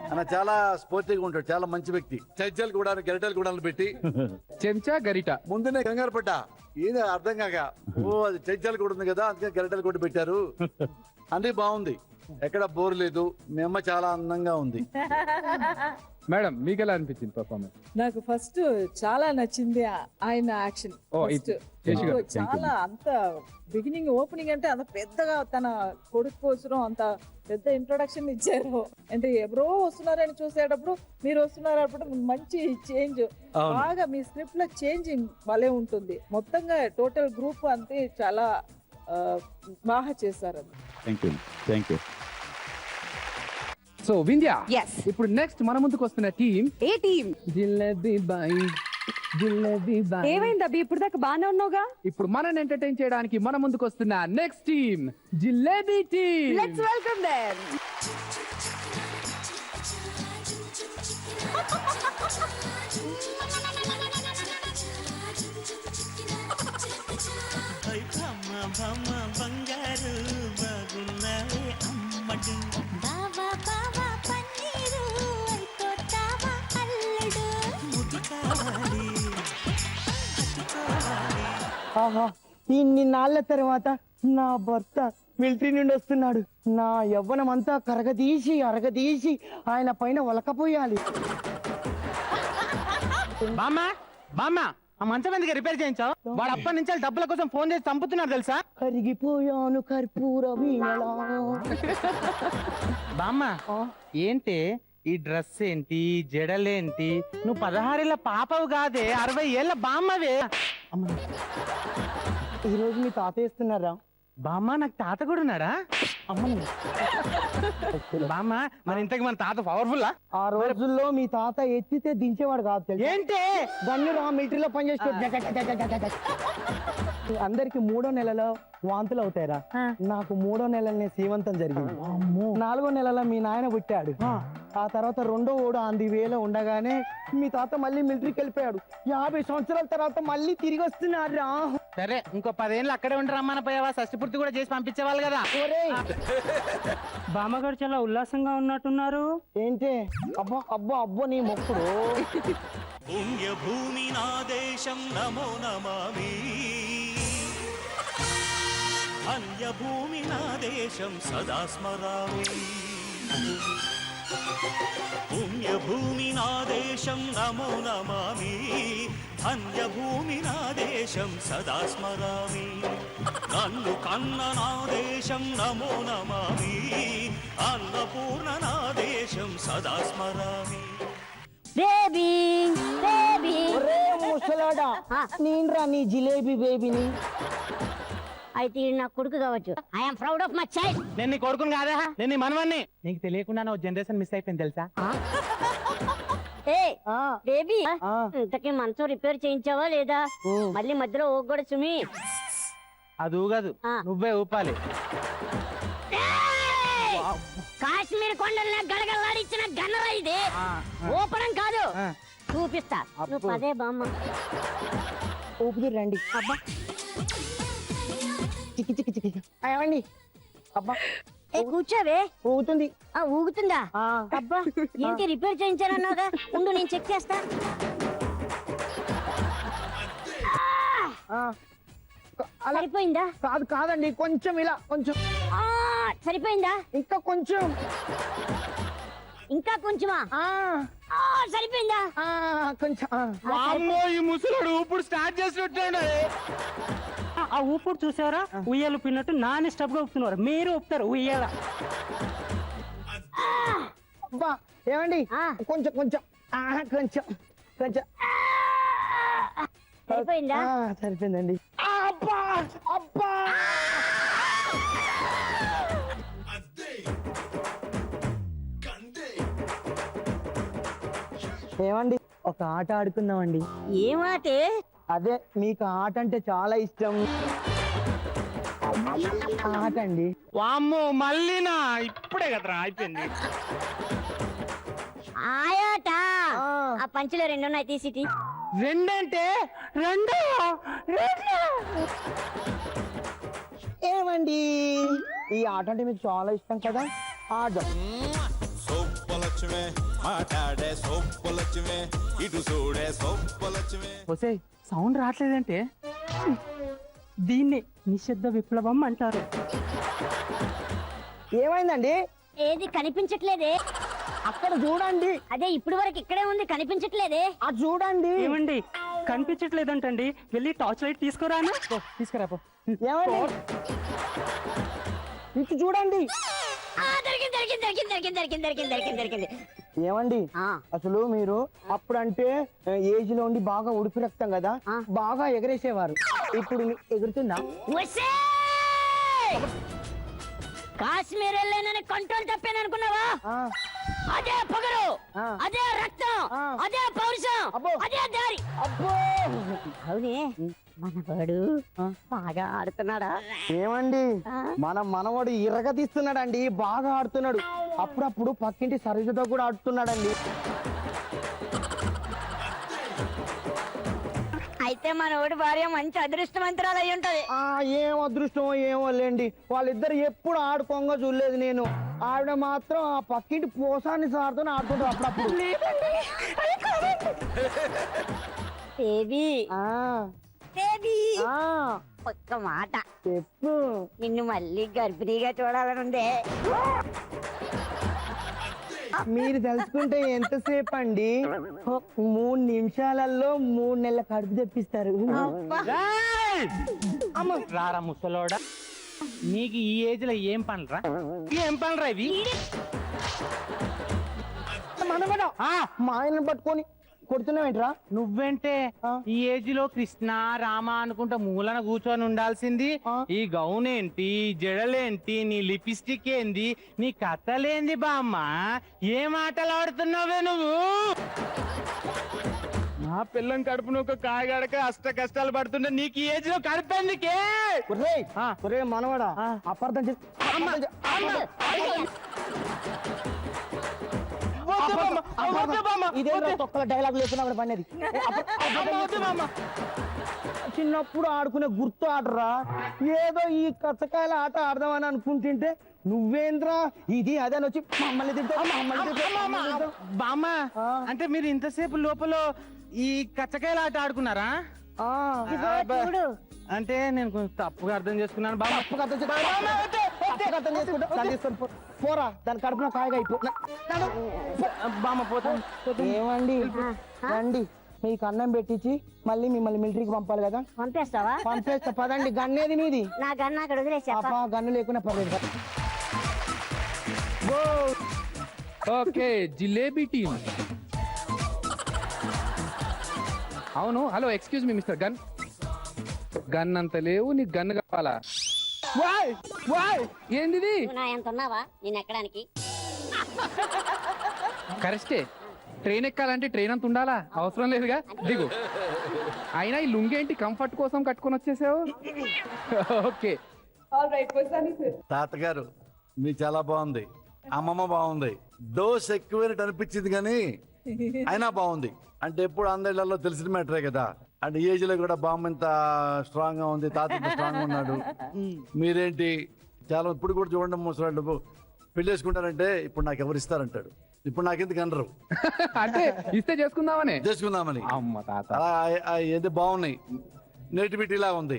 Speaker 3: ఆయన చాలా స్పోర్టివ్గా ఉంటాడు, చాలా మంచి వ్యక్తి. చర్చలు కూడా గరిటలు కూడా పెట్టి
Speaker 7: చెంచా గరిట
Speaker 3: ముందునే కంగారు పడ్డా, ఈయన అర్థం కాక అది చర్చలు కూడా ఉంది కదా అందుకని గరిటలు కూడా పెట్టారు. అన్ని బాగుంది, ఎక్కడ బోర్ లేదు. మీ అమ్మ చాలా అందంగా ఉంది.
Speaker 7: మేడం మీకు ఎలా అనిపించింది పర్ఫార్మెన్స్?
Speaker 8: నాకు ఫస్ట్ చాలా నచ్చింది ఆయన యాక్షన్. చాలా అంత బిగినింగ్ ఓపెనింగ్ అంటే అంత పెద్దగా తన కొడుకు కోసం అంత పెద్ద ఇంట్రొడక్షన్ ఇచ్చారు. అంటే ఎవరో వస్తున్నారని చూసేటప్పుడు మీరు వస్తున్నారప్పుడు మంచి చేంజ్, బాగా మీ స్క్రిప్ట్ లో చేంజింగ్ భలే ఉంటుంది. మొత్తంగా టోటల్ గ్రూప్ అంతే చాలా బాగా చేశారు.
Speaker 6: Thank you.
Speaker 7: So Vindhya,
Speaker 2: Yes.
Speaker 7: ఇప్పుడు నెక్స్ట్ మన ముందుకు వస్తున్న టీం
Speaker 2: ఏ టీమ్?
Speaker 7: జిలేబీ బాయ్.
Speaker 2: ఏమైంది అభి? ఇప్పుడు దాకా బానే ఉన్నావుగా.
Speaker 7: ఇప్పుడు మనని ఎంటర్టైన్ చేయడానికి మన ముందుకు వస్తున్న next team jalebi team.
Speaker 2: Let's welcome them.
Speaker 9: బంగారు బాగున్నావే అమ్మడు.
Speaker 5: ఇన్ని నాళ్ల తర్వాత నా భర్త మిలిటరీ నుండి వస్తున్నాడు. నా యవ్వనం అంతా కరగదీసి అరగదీసి ఆయన పైన ఒలకపోయాలి.
Speaker 1: బామ్మ ఆ మంచం ఎందుకు రిపేర్ చేయించావు? వాడు అప్పటి నుంచి డబ్బుల కోసం ఫోన్ చేసి చంపుతున్నారు తెలుసా?
Speaker 5: కరిగిపోయాను కర్పూర వీణలా.
Speaker 1: బామ్మ ఏంటి ఈ డ్రెస్ ఏంటి, జడలేంటి? నువ్వు 16 ఏళ్ల పాపవు కాదే, 60 ఏళ్ల బామ్మవే.
Speaker 10: ఈ రోజు మీ తాత ఇస్తున్నారా?
Speaker 1: బామ్మ నాకు తాత కూడా ఉన్నాడా? బామ్మ మరి ఇంతకి మన తాత పవర్ఫుల్?
Speaker 10: ఆ రోజుల్లో మీ తాత ఎత్తితే దించేవాడు కాదు తెలుసా?
Speaker 1: ఏంటి
Speaker 10: గన్ను మిలిటరీలో పనిచేస్తూ అందరికి 3వ నెలలో వాంతులు అవుతాయిరా. నాకు 3వ నెలనే సీమంతం జరిగింది. 4వ నెలలో మీ నాయన పుట్టాడు. ఆ తర్వాత 2వ ఓడు అంది వేలో ఉండగానే మీ తాత మళ్ళీ మిలిటరీకి వెళ్ళిపోయాడు. 50 సంవత్సరాల తర్వాత మళ్ళీ తిరిగి వస్తున్నాడు రా.
Speaker 1: సరే ఇంకో 10 ఏళ్ళు అక్కడే ఉండి రమ్మని పోయావా? షష్టి పూర్తి కూడా చేసి పంపించేవాళ్ళు కదా. బామ్మగారు చాలా ఉల్లాసంగా ఉన్నట్టున్నారు.
Speaker 10: ఏంటి? అబ్బో అబ్బో అబ్బో నీ మొక్కుడు.
Speaker 9: పుణ్యభూమి నా దేశం నమో నమామి, అన్యభూమి నా దేశం సదా స్మరామి. పుణ్యభూమి నా దేశం నమో నమామి, అన్యభూమి నా దేశం సదా స్మరామి. నన్ను కన్న నా దేశం నమో నమామి, అన్నపూర్ణ నా దేశం సదా స్మరామి.
Speaker 2: బేబీ బేబీ
Speaker 10: ఒరే ముసలాడా, నేనురా నీ జిలేబీ బేబీని.
Speaker 2: అయితే నా కొడుకు కావచ్చు. I'm proud of my child.
Speaker 1: నేను నీ కొడుకుని కాదా, నేను నీ మనవన్ని. నీకు తెలియకుండా నా జనరేషన్ మిస్ అయిపోయింది తెలుసా?
Speaker 2: ఏ బేబీ, ఇంతకీ మంచం రిపేర్ చేయించావా లేదా? మళ్ళీ మధ్యలో ఊగకూడదు సుమి.
Speaker 1: అది ఊగదు, నువ్వే ఊపాలి.
Speaker 2: కాశ్మీర్ కొండల్ని గడగలాడిచ్చిన గన్నరా ఇది. ఊపడం కాదు, చూపిస్తా. నువ్వు పదే బామ్మ.
Speaker 10: ఊపిరి రండి.
Speaker 2: అబ్బా
Speaker 10: చిక్కి చిక్కి చిక్కి అయ్యండి. అబ్బా
Speaker 2: కూర్చోవే.
Speaker 10: ఊగుతుంది.
Speaker 2: ఊగుతుందా? అబ్బా ఏంటి రిపేర్ చేయించానన్నావుగా, ఉండు నేను చెక్ చేస్తా. సరిపోయిందా?
Speaker 10: కాదు కాదండి, కొంచెం ఇలా కొంచెం.
Speaker 2: సరిపోయిందా?
Speaker 10: ఇంకా కొంచెం.
Speaker 2: ఇంకా కొంచెమా? సరిపోయిందా?
Speaker 10: కొంచెం.
Speaker 1: అమ్మో ఈ ముసలుడు ఊపుడు స్టార్ట్ చేసినట్టు. ఆ ఊపుడు చూసారా, ఉయ్యాలు పిన్నట్టు నాన్ స్టాప్ గా ఊపుతున్నారు. మీరు ఊపుతారు ఉయ్యాల.
Speaker 10: అబ్బా ఏమండి, కొంచెం కొంచెం కొంచెం కొంచెం.
Speaker 2: సరిపోయిందా?
Speaker 10: సరిపోయిందండి. అబ్బా అబ్బా ఏమండి, ఒక ఆట ఆడుకుందామండి.
Speaker 2: ఏమాటే?
Speaker 10: అదే మీకు ఆట అంటే చాలా ఇష్టం. ఆట అండి.
Speaker 1: వామ్మో మళ్ళీనా? ఇప్పుడే కదరా అయిపోయింది.
Speaker 2: ఆయాట. ఆ పంచులో 2 ఉన్నాయి, తీసిటి.
Speaker 1: రెండంటే రెండు.
Speaker 10: ఏమండి, ఈ ఆట అంటే మీకు చాలా ఇష్టం కదా, ఆడదాం.
Speaker 9: సోప్పలక్ష్మే మాట్లాడే సోప్పలక్ష్మే, ఇటు చూడే సోప్పలక్ష్మే.
Speaker 1: ఒసే సౌండ్ రావట్లేదంటే దీన్ని నిశ్శబ్ద విప్లవం అంటారు.
Speaker 10: ఏమైందండి?
Speaker 2: ఏది కనిపించట్లేదే?
Speaker 10: అక్కడ చూడండి.
Speaker 2: అదే ఇప్పుడు వరకు ఇక్కడే ఉంది, కనిపించట్లేదే?
Speaker 10: అది చూడండి.
Speaker 1: ఏమండి కనిపించట్లేదంటండి, వెళ్ళి టార్చ్ లైట్ తీసుకురానా? తీసుకురా పో.
Speaker 10: ఏమండి ఇటు చూడండి. ఏమండి అసలు మీరు అప్పుడంటే ఏజ్ లో ఉండి బాగా ఉడిపి రక్తం కదా, బాగా ఎగరేసేవారు. ఇప్పుడు ఎగురుతుందా?
Speaker 2: కాశ్మీర్ వెళ్ళానని కంట్రోల్ తప్పాను అనుకున్నావా? అదే పొగరు, అదే రక్తం, అదే పౌరుషం, అదే దారి. అవునే మనవాడు బాగా ఆడుతున్నాడా?
Speaker 10: ఏమండి మన మనవాడు ఇరగ తీస్తున్నాడండి, బాగా ఆడుతున్నాడు. అప్పుడప్పుడు పక్కింటి సరిజతో కూడా ఆడుతున్నాడండి.
Speaker 2: అయితే మనోడి భార్య మంచి అదృష్టవంతురాలు అయి ఉంటది.
Speaker 10: ఏం అదృష్టమో ఏమో లేండి, వాళ్ళిద్దరు ఎప్పుడు ఆడుకోంగా చూడలేదు నేను. ఆవిడ మాత్రం ఆ పక్కింటి పోసాన్ని సార్తో ఆడుతుంటారు అప్పుడప్పుడు.
Speaker 2: బేబీ బేబీ, ఒక్క మాట
Speaker 10: చెప్పు.
Speaker 2: నిన్ను మళ్ళీ గర్భిణీగా చూడాలనుందే.
Speaker 10: మీరు తెలుసుకుంటే ఎంతసేపు అండి? 3 నిమిషాలలో 3 నెలల కడుపు తెప్పిస్తారు.
Speaker 1: రారా ముసలోడా, నీకు ఈ ఏజ్ లో ఏం పనులరా? ఏం పనులరా ఇవి?
Speaker 10: మనవడా మా ఆయనను పట్టుకొని కొడుతున్నావేంట్రా?
Speaker 1: నువ్వేంటే ఈ ఏజ్ లో కృష్ణ రామ అనుకుంటా మూలన కూర్చొని ఉండాల్సింది. ఈ గౌన్ ఏంటి, ఈ జడలేంటి, నీ లిప్స్టిక్ ఏంది, నీ కథలేంది బామ్మ? ఏ మాటలు ఆడుతున్నావే నువ్వు? నా పిల్లం కడుపును ఒక కాయగడక అష్ట కష్టాలు పడుతుంటే నీకు ఈ ఏజ్ లో కడుపెందుకే?
Speaker 10: మనవాడా అపార్థం చేసి ఇదే తొక్కల డైలాగ్ లేకున్నా పనేది. చిన్నప్పుడు ఆడుకునే గుర్తు ఆటరా, ఏదో ఈ కచ్చకాయల ఆట ఆడదామని అనుకుంటుంటే నువ్వేంద్రా ఇది అదే అని వచ్చి మమ్మల్ని తింటావు.
Speaker 1: బామ్మ అంటే మీరు ఇంతసేపు లోపల ఈ కచ్చకాయల ఆట ఆడుకున్నారా? అంటే నేను కొంచెం తప్పుగా అర్థం చేసుకున్నాను.
Speaker 10: పోరా, దాని కడుపున కాయగా
Speaker 1: బామ్మ పోతాం.
Speaker 10: ఏమండి రండి, మీకు అన్నం పెట్టించి మళ్ళీ మిమ్మల్ని మిలిటరీకి పంపాలి కదా.
Speaker 2: పంపేస్తావా?
Speaker 10: పంపేస్తా పదండి. గన్నేది నీది?
Speaker 2: నా గన్ను అక్కడ వదిలేసా.
Speaker 10: గన్ను లేకున్నా పర్లేదు.
Speaker 7: Okay, Jilebi team. అవును, hello, excuse me mister gun. Gun అంత లేవు, నీకు గన్ కావాలా? ఏంది?
Speaker 2: నా ఎంత ఉన్నావా నేను ఎక్కడానికి?
Speaker 7: కరెక్టే, ట్రైన్ ఎక్కాలంటే ట్రైన్ అంత ఉండాలా? అవసరం లేదుగా, దిగు. అయినా ఈ లుంగేంటి కంఫర్ట్ కోసం కట్టుకొని వచ్చేసావు? ఓకే.
Speaker 3: తాతగారు మీ చాలా బాగుంది, అమ్మమ్మ బాగుంది, డోస్ ఎక్కువైనట్టు అనిపించింది కానీ అయినా బాగుంది. అంటే ఎప్పుడు అందరిలో తెలిసిన మ్యాటరే కదా. అంటే ఏజ్ లో కూడా బామ్మ ఇంత స్ట్రాంగ్ గా ఉంది, తాత ఇంత స్ట్రాంగ్ గా ఉన్నాడు. మీరేంటి చాలా ఇప్పుడు కూడా చూడండి, ముసలాళ్ళు పెళ్లి చేసుకుంటారంటే ఇప్పుడు నాకు ఎవరు ఇస్తారంటాడు. ఇప్పుడు నాకెందుకు అనరు,
Speaker 7: అంటే ఇస్తే
Speaker 3: చేసుకుందామని.
Speaker 7: అమ్మ తాత
Speaker 3: అలా ఏది బాగున్నాయి, నేటివిటీలా ఉంది.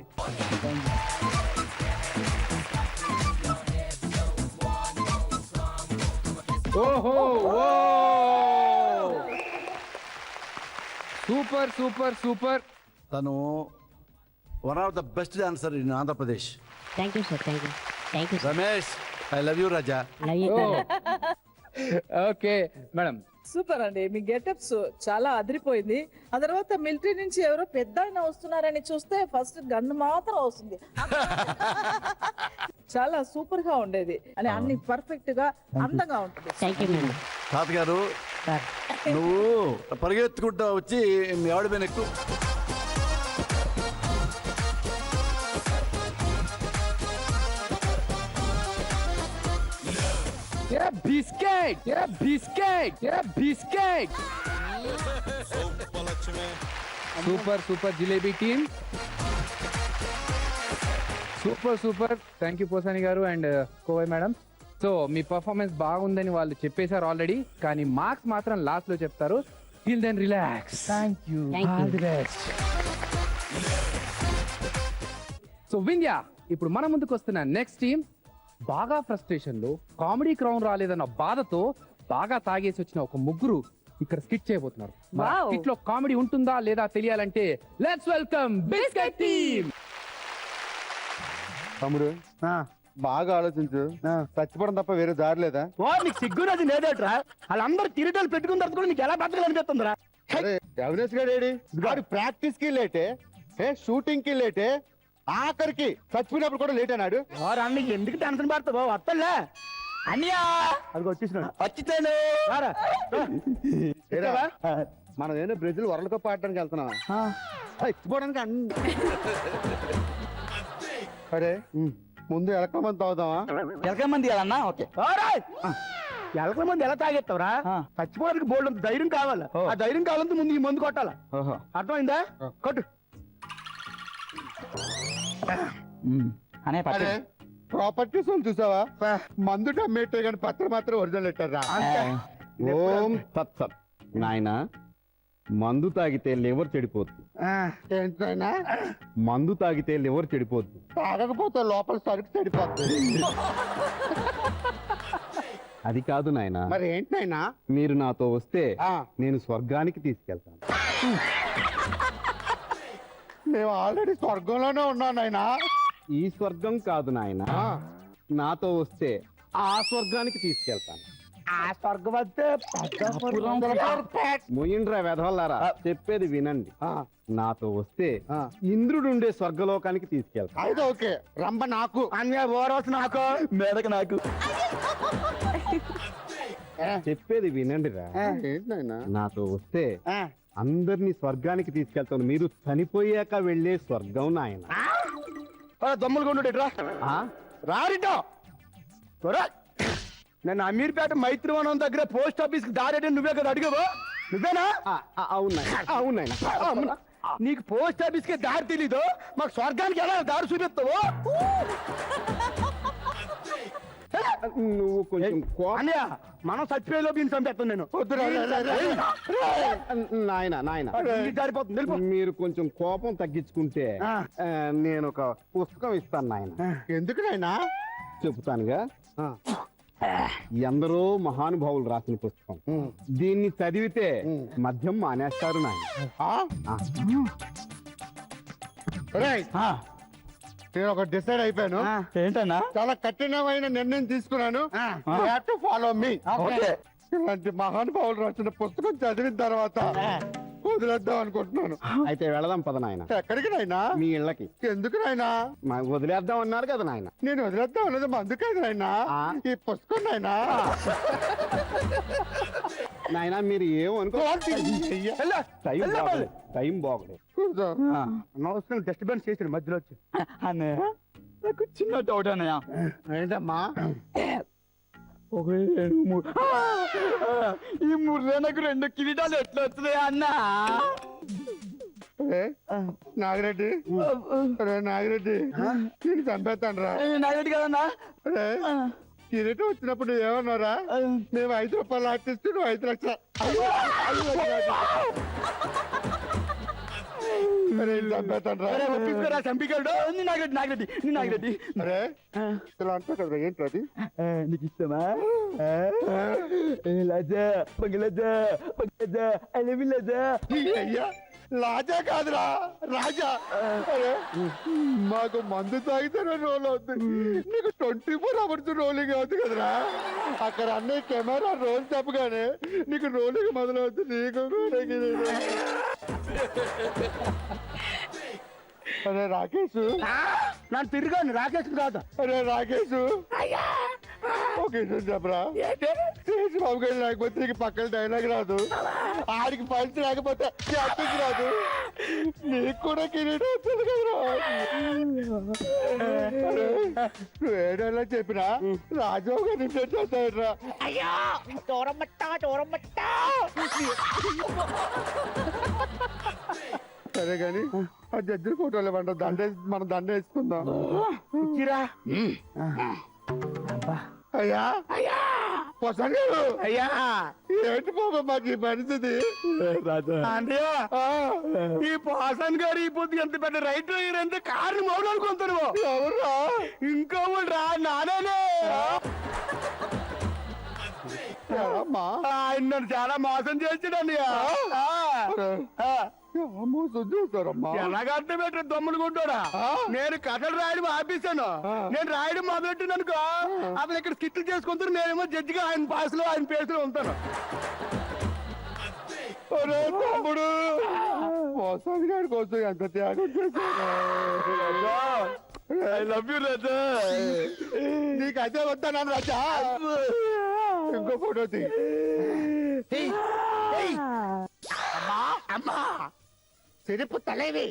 Speaker 7: ఓహో, సూపర్ సూపర్ సూపర్.
Speaker 3: తను one of the best dancer in Andhra Pradesh.
Speaker 2: Thank you sir, thank you, thank you.
Speaker 3: Ramesh, I love you Raja.
Speaker 7: Okay madam,
Speaker 8: super అండి, మీ గెటప్స్ చాలా అదిరిపోయింది. ఆ తర్వాత మిలిటరీ నుంచి ఎవరో పెద్ద ఆయన వస్తున్నారని చూస్తే ఫస్ట్ గన్ను మాత్రం వస్తుంది. చాలా సూపర్ గా ఉండేది అని అన్ని పర్ఫెక్ట్ గా అందంగా ఉంటుంది.
Speaker 2: Thank you madam.
Speaker 3: తాతగారు నువ్వు పరిగెత్తుకుంటా వచ్చి మీ ఆవిడ మీద ఎక్కువ
Speaker 7: biscuit. Super super Jilebi team, super super. Thank you Posani గారు అండ్ కోవై మేడం. సో మీ పర్ఫార్మెన్స్ బాగుందని వాళ్ళు చెప్పేశారు ఆల్రెడీ, కానీ మార్క్స్ మాత్రం లాస్ట్ లో చెప్తారు. Till then relax. Thank you, all the best. So Vindhya, ఇప్పుడు మన ముందుకు వస్తున్న నెక్స్ట్ టీమ్ బాగా ఫ్రస్ట్రేషన్ లో, కామెడీ క్రౌన్ రాలేదన్న బాధతో బాగా తాగేసి వచ్చిన ఒక ముగ్గురు ఇక్కడ స్కిట్ చేయబోతున్నారు. స్కిట్ లో కామెడీ ఉంటుందా లేదా తెలియాలంటే లెట్స్ వెల్కమ్ బిస్కెట్ టీమ్.
Speaker 6: తమ్ముడు బాగా ఆలోచించు, చచ్చిపోవడం తప్ప వేరే దారి లేదా?
Speaker 1: నీకు సిగ్గునది లేదేట్రా? వాళ్ళందరూ తిరిటలు పెట్టుకున్న తర్వాత కూడా నీకు ఎలా బతకాలనిపిస్తుందిరా?
Speaker 6: అవినేష్ గారు ప్రాక్టీస్ కి లేటే, షూటింగ్ కి లేటే, ఆఖరికి చచ్చిపోయినప్పుడు కూడా లేట్ అన్నాడు.
Speaker 1: వారాన్ని ఎందుకు టెన్షన్ పడతావు? వస్తలే అన్యా, అది వచ్చేసినాడు. వచ్చితేనే
Speaker 6: మనం ఏదో బ్రెజిల్ వరల్డ్ కప్ ఆడడానికి వెళ్తున్నావా? చచ్చిపోవడానికి అరే ముందు ఎలక మంది తాగుదామా?
Speaker 1: ఎలక మంది కదన్నా? ఓకే, ఎలక మంది ఎలా తాగేస్తావురా? చచ్చిపోవడానికి బోల్డ్ ధైర్యం కావాలి. ఆ ధైర్యం కావాలంటే ముందు ఈ మందు కొట్టాలా. అర్థమైందా? కొట్టు.
Speaker 6: ప్రాపర్టీస్ చూసావా? మందు అమ్మేటే కానీ పత్రం మాత్రం ఒరిజినల్ పెట్టారా? ఓం తత్సత్. నాయన, మందు తాగితే లివర్ చెడిపోద్దు. ఏంటైనా మందు తాగితే లివర్ చెడిపోద్దు, తాగకపోతే లోపల సరుకు చెడిపోద్ది. అది కాదు నాయన. మరి ఏంటైనా మీరు నాతో వస్తే నేను స్వర్గానికి తీసుకెళ్తాను. మేము ఆల్రెడీ స్వర్గంలోనే ఉన్నాం నాయనా. ఈ స్వర్గం కాదు నాయన, నాతో వస్తే ఆ స్వర్గానికి తీసుకెళ్తాను.
Speaker 10: ఆ స్వర్గం వస్తే
Speaker 6: ముయిండ్రా వెధవల్లారా చెప్పేది వినండి నాతో వస్తే ఇంద్రుడు ఉండే స్వర్గలోకానికి తీసుకెళ్తా
Speaker 10: అయితే ఓకే రంభ నాకు అన్య ఓరవస్ నాకు
Speaker 6: మెదక నాకు చెప్పేది వినండిరా నాతో వస్తే అందరినీ స్వర్గానికి తీసుకెళ్తాను మీరు చనిపోయాక వెళ్ళే స్వర్గం నాయన
Speaker 10: దమ్ములు కొండుట్రా రారిటో నేను అమీర్పేట మైత్రివనం దగ్గర పోస్ట్ ఆఫీస్ కి దారేట నువ్వే కదా అడిగావు నువ్వేనా
Speaker 6: అవునాయన
Speaker 10: నీకు పోస్ట్ ఆఫీస్ కి దారి తెలీదు మాకు స్వర్గానికి ఎలా దారి చూపిస్తావు
Speaker 6: నువ్వు కొంచెం
Speaker 10: అన్నయ్య మనం చచ్చిపోయేలో దీన్ని చంపేస్తాను నేను
Speaker 6: నాయన
Speaker 10: జారిపోతుంది వెళ్ళిపో.
Speaker 6: మీరు కొంచెం కోపం తగ్గించుకుంటే నేను ఒక పుస్తకం ఇస్తాను నాయన
Speaker 10: ఎందుకు నాయనా
Speaker 6: చెబుతానుగా ఎందరో మహానుభావులు రాసిన పుస్తకం దీన్ని చదివితే మద్యం మానేస్తారు నాయన
Speaker 10: నేను ఒక డిసైడ్ అయిపోయాను ఏంటన్నా చాలా కఠినమైన నిర్ణయం తీసుకున్నాను ఫాలో మీ ఇలాంటి మహానుభావులు రాసిన పుస్తకం చదివిన తర్వాత వదిలేద్దాం అనుకుంటున్నాను
Speaker 6: అయితే వెళదాం పద నాయన
Speaker 10: ఎక్కడికి నాయనా
Speaker 6: మీ ఇళ్ళకి
Speaker 10: ఎందుకు నాయనా
Speaker 6: వదిలేద్దాం అన్నారు కదా నాయన
Speaker 10: నేను వదిలేద్దాం అన్నది అందుకేది నాయనా ఈ పుస్తకం నాయనా
Speaker 6: నాయన మీరు ఏమనుకో టైం బాగలేదు
Speaker 10: అనవసరం డిస్టర్బెన్స్ చేసిన మధ్యలో వచ్చి అన్నయ్య నాకు చిన్న డౌట్ అన్నయ్య ఏంటమ్మా ఈ ముర్రేనకు 2 కిరీటాలు ఎట్లా వస్తున్నాయా అన్నా నాగిరెడ్డి నాగిరెడ్డి నేను చంపేస్తాను రా నాగిరెడ్డి కదన్నా కిరీటం వచ్చినప్పుడు ఏమన్నారా మేము 5 రూపాయలు ఆర్టిస్ట్ నువ్వు 5 లక్షలు నీకు ఇష్టమా లాజా కాదురా రాజా మాకు మందు తాగితేనే రోల్ అవుతుంది నీకు 24 అవర్స్ రోలింగ్ అవుతుంది కదరా అక్కడ అన్నీ కెమెరా రోల్ చెప్పగానే నీకు రోలింగ్ మొదలవుతుంది నీకు అరే రాకేష్ నన్ను తిరిగాను రాకేష్ కాదు అరే రాకేష్ ఓకే చెప్పరా శేష్ బాబు గారు లేకపోతే నీకు పక్కన డైలాగ్ రాదు ఆడికి పల్చి లేకపోతే అర్థం రాదు నీకు కూడా కిరీటం వస్తుంది కదరా నువ్వు ఏ డైలాగ్ చెప్పినా రాజు గారు చేస్తాడరా అయ్యో సరే గాని ఆ జడ్జి ఫోటోలు ఇవ్వండి మనం దండ వేసుకుందాం అయ్యా వసంత గారు అయ్యా ఏంటి బాబా మాకు ఈ పరిస్థితి ఈ పోసన్ గారు ఈ పొద్దు ఎంత పెద్ద రైట్ ఎంత కారు మౌలు అనుకుంటారు ఎవరు ఇంకోడు రా నానే ఆయన నన్ను చాలా మోసం చేసాడండి మోసం చేస్తారమ్మా ఎలాగంటే పెట్టారు దమ్ములు కొట్టాడా నేను కథలు రాయడం ఆపేశాను నేను రాయడం మొదలెట్టిన అనుకో అతను ఇక్కడ స్కిట్లు చేసుకుంటారు నేనేమో జడ్జిగా ఆయన పాస్ లో ఆయన పేస్ లో ఉంటాను తమ్ముడు మోసాది గారి కోసం ఎంత త్యాగం చేశాను ఐ లవ్ యూ రాజా నీకు అదే వద్దాను రాజా ఇంకో ఫోటో తీ అమ్మా అమ్మా సిరిపు తలేవి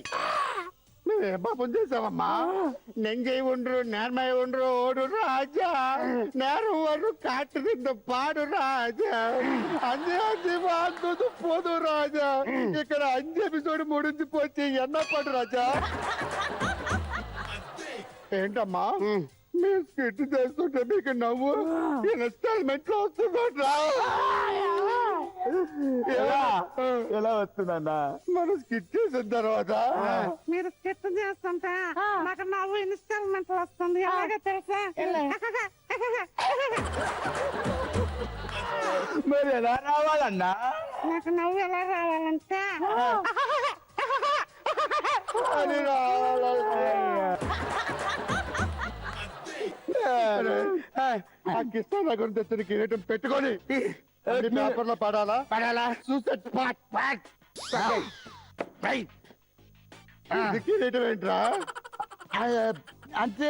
Speaker 10: నువ్వేం పాపం చేసావమ్మా నెంజై ఉండ్రు నేర్మై ఉండ్రు ఓడు రాజా నేరు వరు కాటుదింద పాడు రాజా అంజే అంజి వాంగుదు పోదు రాజా ఇక్కడ 5 ఎపిసోడ్ ముడించిపోతే ఎన్నపాటు రాజా ఏంటమ్మా మీరు స్కిట్ చేస్తుంటే మీకు నవ్వు ఇన్స్టాల్మెంట్ లో వస్తుందా ఎలా వస్తుందన్నా మనం స్కిట్ చేసిన తర్వాత
Speaker 11: మీరు స్కిట్ చేస్తుంటే నాకు నవ్వు ఇన్స్టాల్మెంట్ వస్తుంది అలాగే తెలుసా
Speaker 10: మరి ఎలా రావాలన్నా
Speaker 11: నాకు నవ్వు ఎలా రావాలంటే
Speaker 10: అది రావాలన్నా
Speaker 6: కృష్ణానగర్ తెచ్చిన కిరీటం పెట్టుకొని పేపర్లో పడాలా సూసైడ్ కిరీటం ఏంట్రా?
Speaker 10: అంటే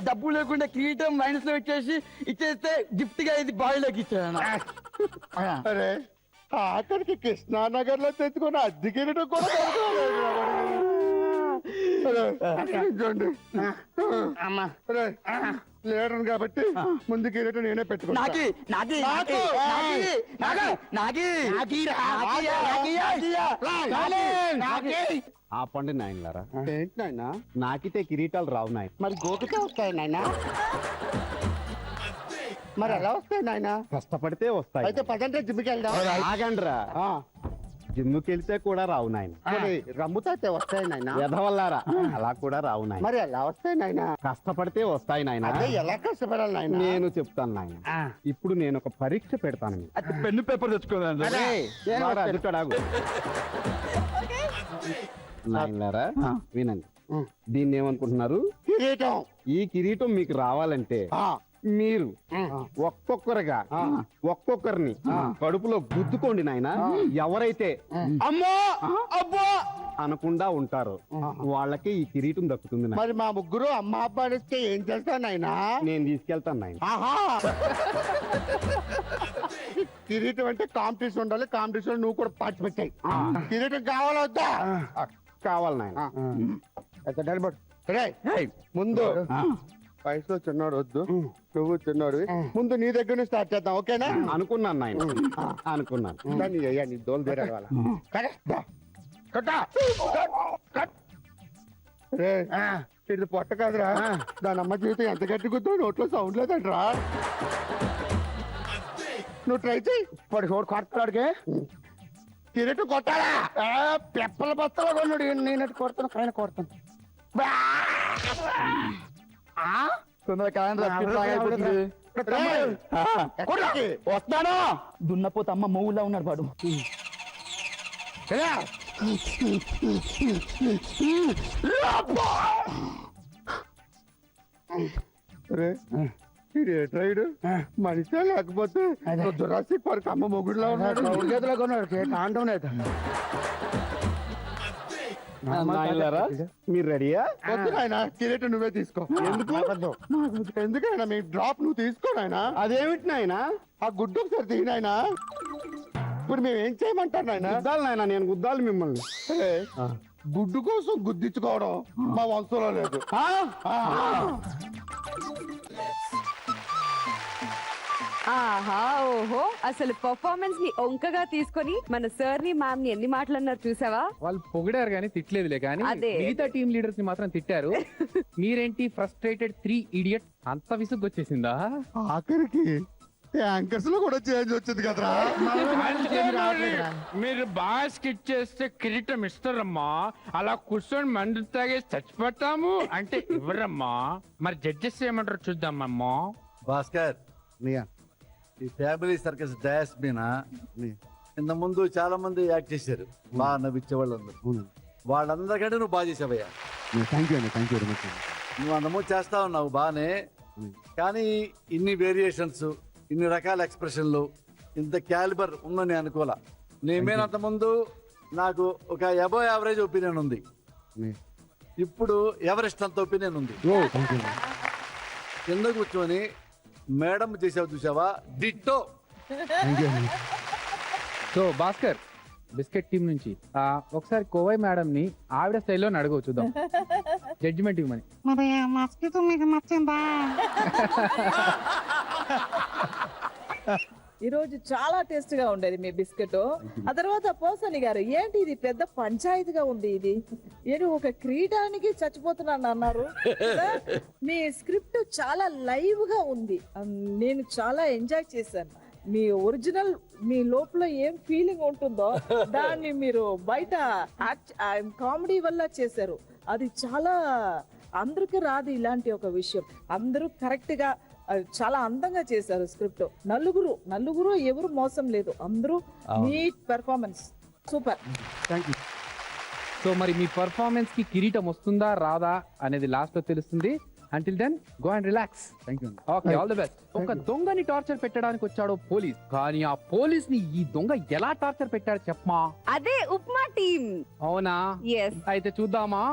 Speaker 10: డబ్బు లేకుండా కిరీటం మైనస్ లో ఇచ్చేస్తే గిఫ్ట్ గా ఇది బావిలోకి ఇచ్చాను.
Speaker 6: అరే ఆఖరికి కృష్ణానగర్ లో తెచ్చుకున్న అద్దె కిరీటం కూడా లేడను కాబట్టి ముందు కిరీటం నేనే పెట్టుకున్నా.
Speaker 1: ఆపండి నాయనలారా.
Speaker 6: ఏంటి నాయనా?
Speaker 1: నాకితే కిరీటాలు రావు నాయన.
Speaker 6: మరి గోపిక వస్తాయి నాయనా? మరి ఎలా వస్తాయి నాయనా?
Speaker 1: కష్టపడితే వస్తాయి.
Speaker 6: అయితే పదంటే జిమ్కి వెళ్దాం.
Speaker 1: ఆగండ్రా, జిమ్ముకి వెళ్తే కూడా రావు నాయన.
Speaker 6: రమ్ముతాయితే వస్తాయి నాయనా?
Speaker 1: ఎదవల్లారా, అలా కూడా రావు నాయన.
Speaker 6: మరి ఎలా వస్తాయి నాయనా?
Speaker 1: కష్టపడితే వస్తాయి నాయన.
Speaker 6: అదే ఎలా కష్టపడాలి నాయనా?
Speaker 1: నేను చెప్తాను నాయన. ఇప్పుడు నేను ఒక పరీక్ష పెడతాను మీకు.
Speaker 6: పెన్ను పేపర్ తెచ్చుకోదండి.
Speaker 1: నాయనలారా వినండి, దీన్ని ఏమనుకుంటున్నారు?
Speaker 6: కిరీటం.
Speaker 1: ఈ కిరీటం మీకు రావాలంటే మీరు ఒక్కొక్కరిని కడుపులో గుద్దుకోండి నాయన. ఎవరైతే అమ్మో అబ్బో అనకుండా ఉంటారో వాళ్ళకి ఈ కిరీటం దక్కుతుంది నాయన.
Speaker 6: మరి మా ముగ్గురు అమ్మ అబ్బా అడిస్తే ఏం చేస్తాను నాయనా?
Speaker 1: నేను తీసుకెళ్తాను నాయన.
Speaker 6: కిరీటం అంటే కాంపిటీషన్ ఉండాలి. కాంపిటీషన్ నువ్వు కూడా పార్టిసిపేట్ చేయి. కిరీటం కావాలా వద్దా?
Speaker 1: కావాలి నాయన.
Speaker 6: ముందు వయసులో చిన్నాడు వద్దు, నువ్వు చిన్నాడు. ముందు నీ దగ్గర నుంచి స్టార్ట్ చేద్దాం, ఓకేనా?
Speaker 1: అనుకున్నాను నాయన, అనుకున్నాను.
Speaker 6: నీ దోలు వేరే ఇది పొట్ట కాదురా, దాని అమ్మ జీవితం ఎంత గట్టి గుద్దో నోట్లో సౌండ్ లేదంట్రా. నువ్వు ట్రై చేయి. వాడు కొడతాడికి కిరీటం కొట్టాలా? పెప్పల బస్తలో కొన్నాడు. నేను కొడతాను, ఆయన కొడతాను.
Speaker 10: వస్తాను. దున్నపోతే అమ్మ మౌలా ఉన్నాడు వాడు.
Speaker 6: రైడు మనిషి లేకపోతే జురాసిక్ పార్క్ అమ్మ మొగుడులా ఉన్నాడు. చేతిలో కొన్నాడు.
Speaker 1: మీరు రెడీయా?
Speaker 6: ఆయన కిరీటం నువ్వే తీసుకో. ఎందుకైనా మీ డ్రాప్ నువ్వు తీసుకో నాయనా.
Speaker 1: అదేమిటి నాయన?
Speaker 6: ఆ గుడ్డు ఒకసారి తీయనాయనా. ఇప్పుడు మేము ఏం చేయమంటారు నాయన?
Speaker 1: గుద్దాలి నాయన, నేను గుద్దాలి మిమ్మల్ని.
Speaker 6: గుడ్డు కోసం గుద్దించుకోవడం మా వంశంలో లేదు.
Speaker 2: ఆహా ఓహో, అసలు పర్ఫార్మెన్స్ ని ఒంకగా తీసుకొని మన సార్ ని మ్యామ్ ని ఎన్ని మాటలన్నారు చూసావా?
Speaker 7: వాళ్ళు పొగిడారు కానీ తిట్టలేదులే, కానీ
Speaker 2: అదే.
Speaker 7: మిగతా టీమ్ లీడర్స్ ని మాత్రం తిట్టారు. మీరేంటి ఫ్రస్ట్రేటెడ్ 3 ఇడియట్, అంత విసుగు వచ్చేసిందా?
Speaker 6: ఆఖరికి యాంకర్స్ లో కూడా చేంజ్ వచ్చింది కదరా.
Speaker 12: మీరు బాగా స్కిట్ చేస్తే కిరీటం ఇస్తారమ్మా. అలా కూర్చొని మందు తాగేసి చచ్చిపోతాము అంటే ఇవ్వరమ్మా. మరి జడ్జెస్ ఏమంటారు చూద్దామమ్మా.
Speaker 3: భాస్కర్, ఈ ఫ్యామిలీ సర్కస్ డాష్ మీన ఇంత ముందు చాలా మంది యాక్ట్ చేశారు, బాగా నవ్వించే వాళ్ళందరూ. వాళ్ళందరికంటే నువ్వు బాగా చేసావయ్యా.
Speaker 6: థ్యాంక్ యూ అండి, థ్యాంక్ యూ వెరీ మచ్.
Speaker 3: నువ్వు అంతకుముందు చేస్తా ఉన్నావు బాగానే, కానీ ఇన్ని వేరియేషన్స్, ఇన్ని రకాల ఎక్స్ప్రెషన్లు, ఇంత క్యాలిబర్ ఉందని అనుకోలే. నేమేనంత ముందు నాకు ఒక అబవ్ యావరేజ్ ఒపీనియన్ ఉంది, ఇప్పుడు ఎవరెస్ట్ అంత ఒపీనియన్ ఉంది. కింద కూర్చొని మేడం చేసావు చూసావా, ditto.
Speaker 7: So Bhaskar, biscuit team నుంచి ఒకసారి కోవై మేడం ని ఆవిడ స్టైల్లో అడగవు, చూద్దాం. జడ్జిమెంట్ ఇవ్వమని.
Speaker 11: మరి మా స్కిట్ మీకు నచ్చిందా?
Speaker 8: ఈ రోజు చాలా టేస్ట్ గా ఉండేది మీ బిస్కెట్. ఆ తర్వాత పోసని గారు, ఏంటి ఇది పెద్ద పంచాయతీగా ఉంది, ఇది ఏంటి ఒక క్రీడానికి చచ్చిపోతున్నాను అన్నారు. మీ స్క్రిప్ట్ చాలా లైవ్ గా ఉంది, నేను చాలా ఎంజాయ్ చేశాను. మీ ఒరిజినల్, మీ లోపల ఏం ఫీలింగ్ ఉంటుందో దాన్ని మీరు బయట కామెడీ వల్ల చేశారు. అది చాలా అందరికి రాదు ఇలాంటి ఒక విషయం. అందరూ కరెక్ట్ గా చాలా అందంగా చేశారు స్క్రిప్ట్. నలుగురు ఎవరు మోసం లేదు, అందరూ neat performance, super.
Speaker 7: Thank you. So మరి మీ పర్ఫార్మెన్స్ కి కిరీటం వస్తుందా రాదా అనేది లాస్ట్ లో తెలుస్తుంది. Until then go and relax. Thank you. Okay, all the best. ఒక దొంగని టార్చర్ పెట్టడానికి వచ్చాడో పోలీస్, కానీ ఆ పోలీస్ ని ఈ దొంగ ఎలా టార్చర్ పెట్టాడు చెప్పమా?
Speaker 2: అదే ఉప్మా టీమ్.
Speaker 7: అవునా?
Speaker 2: Yes.
Speaker 7: అయితే చూద్దామా?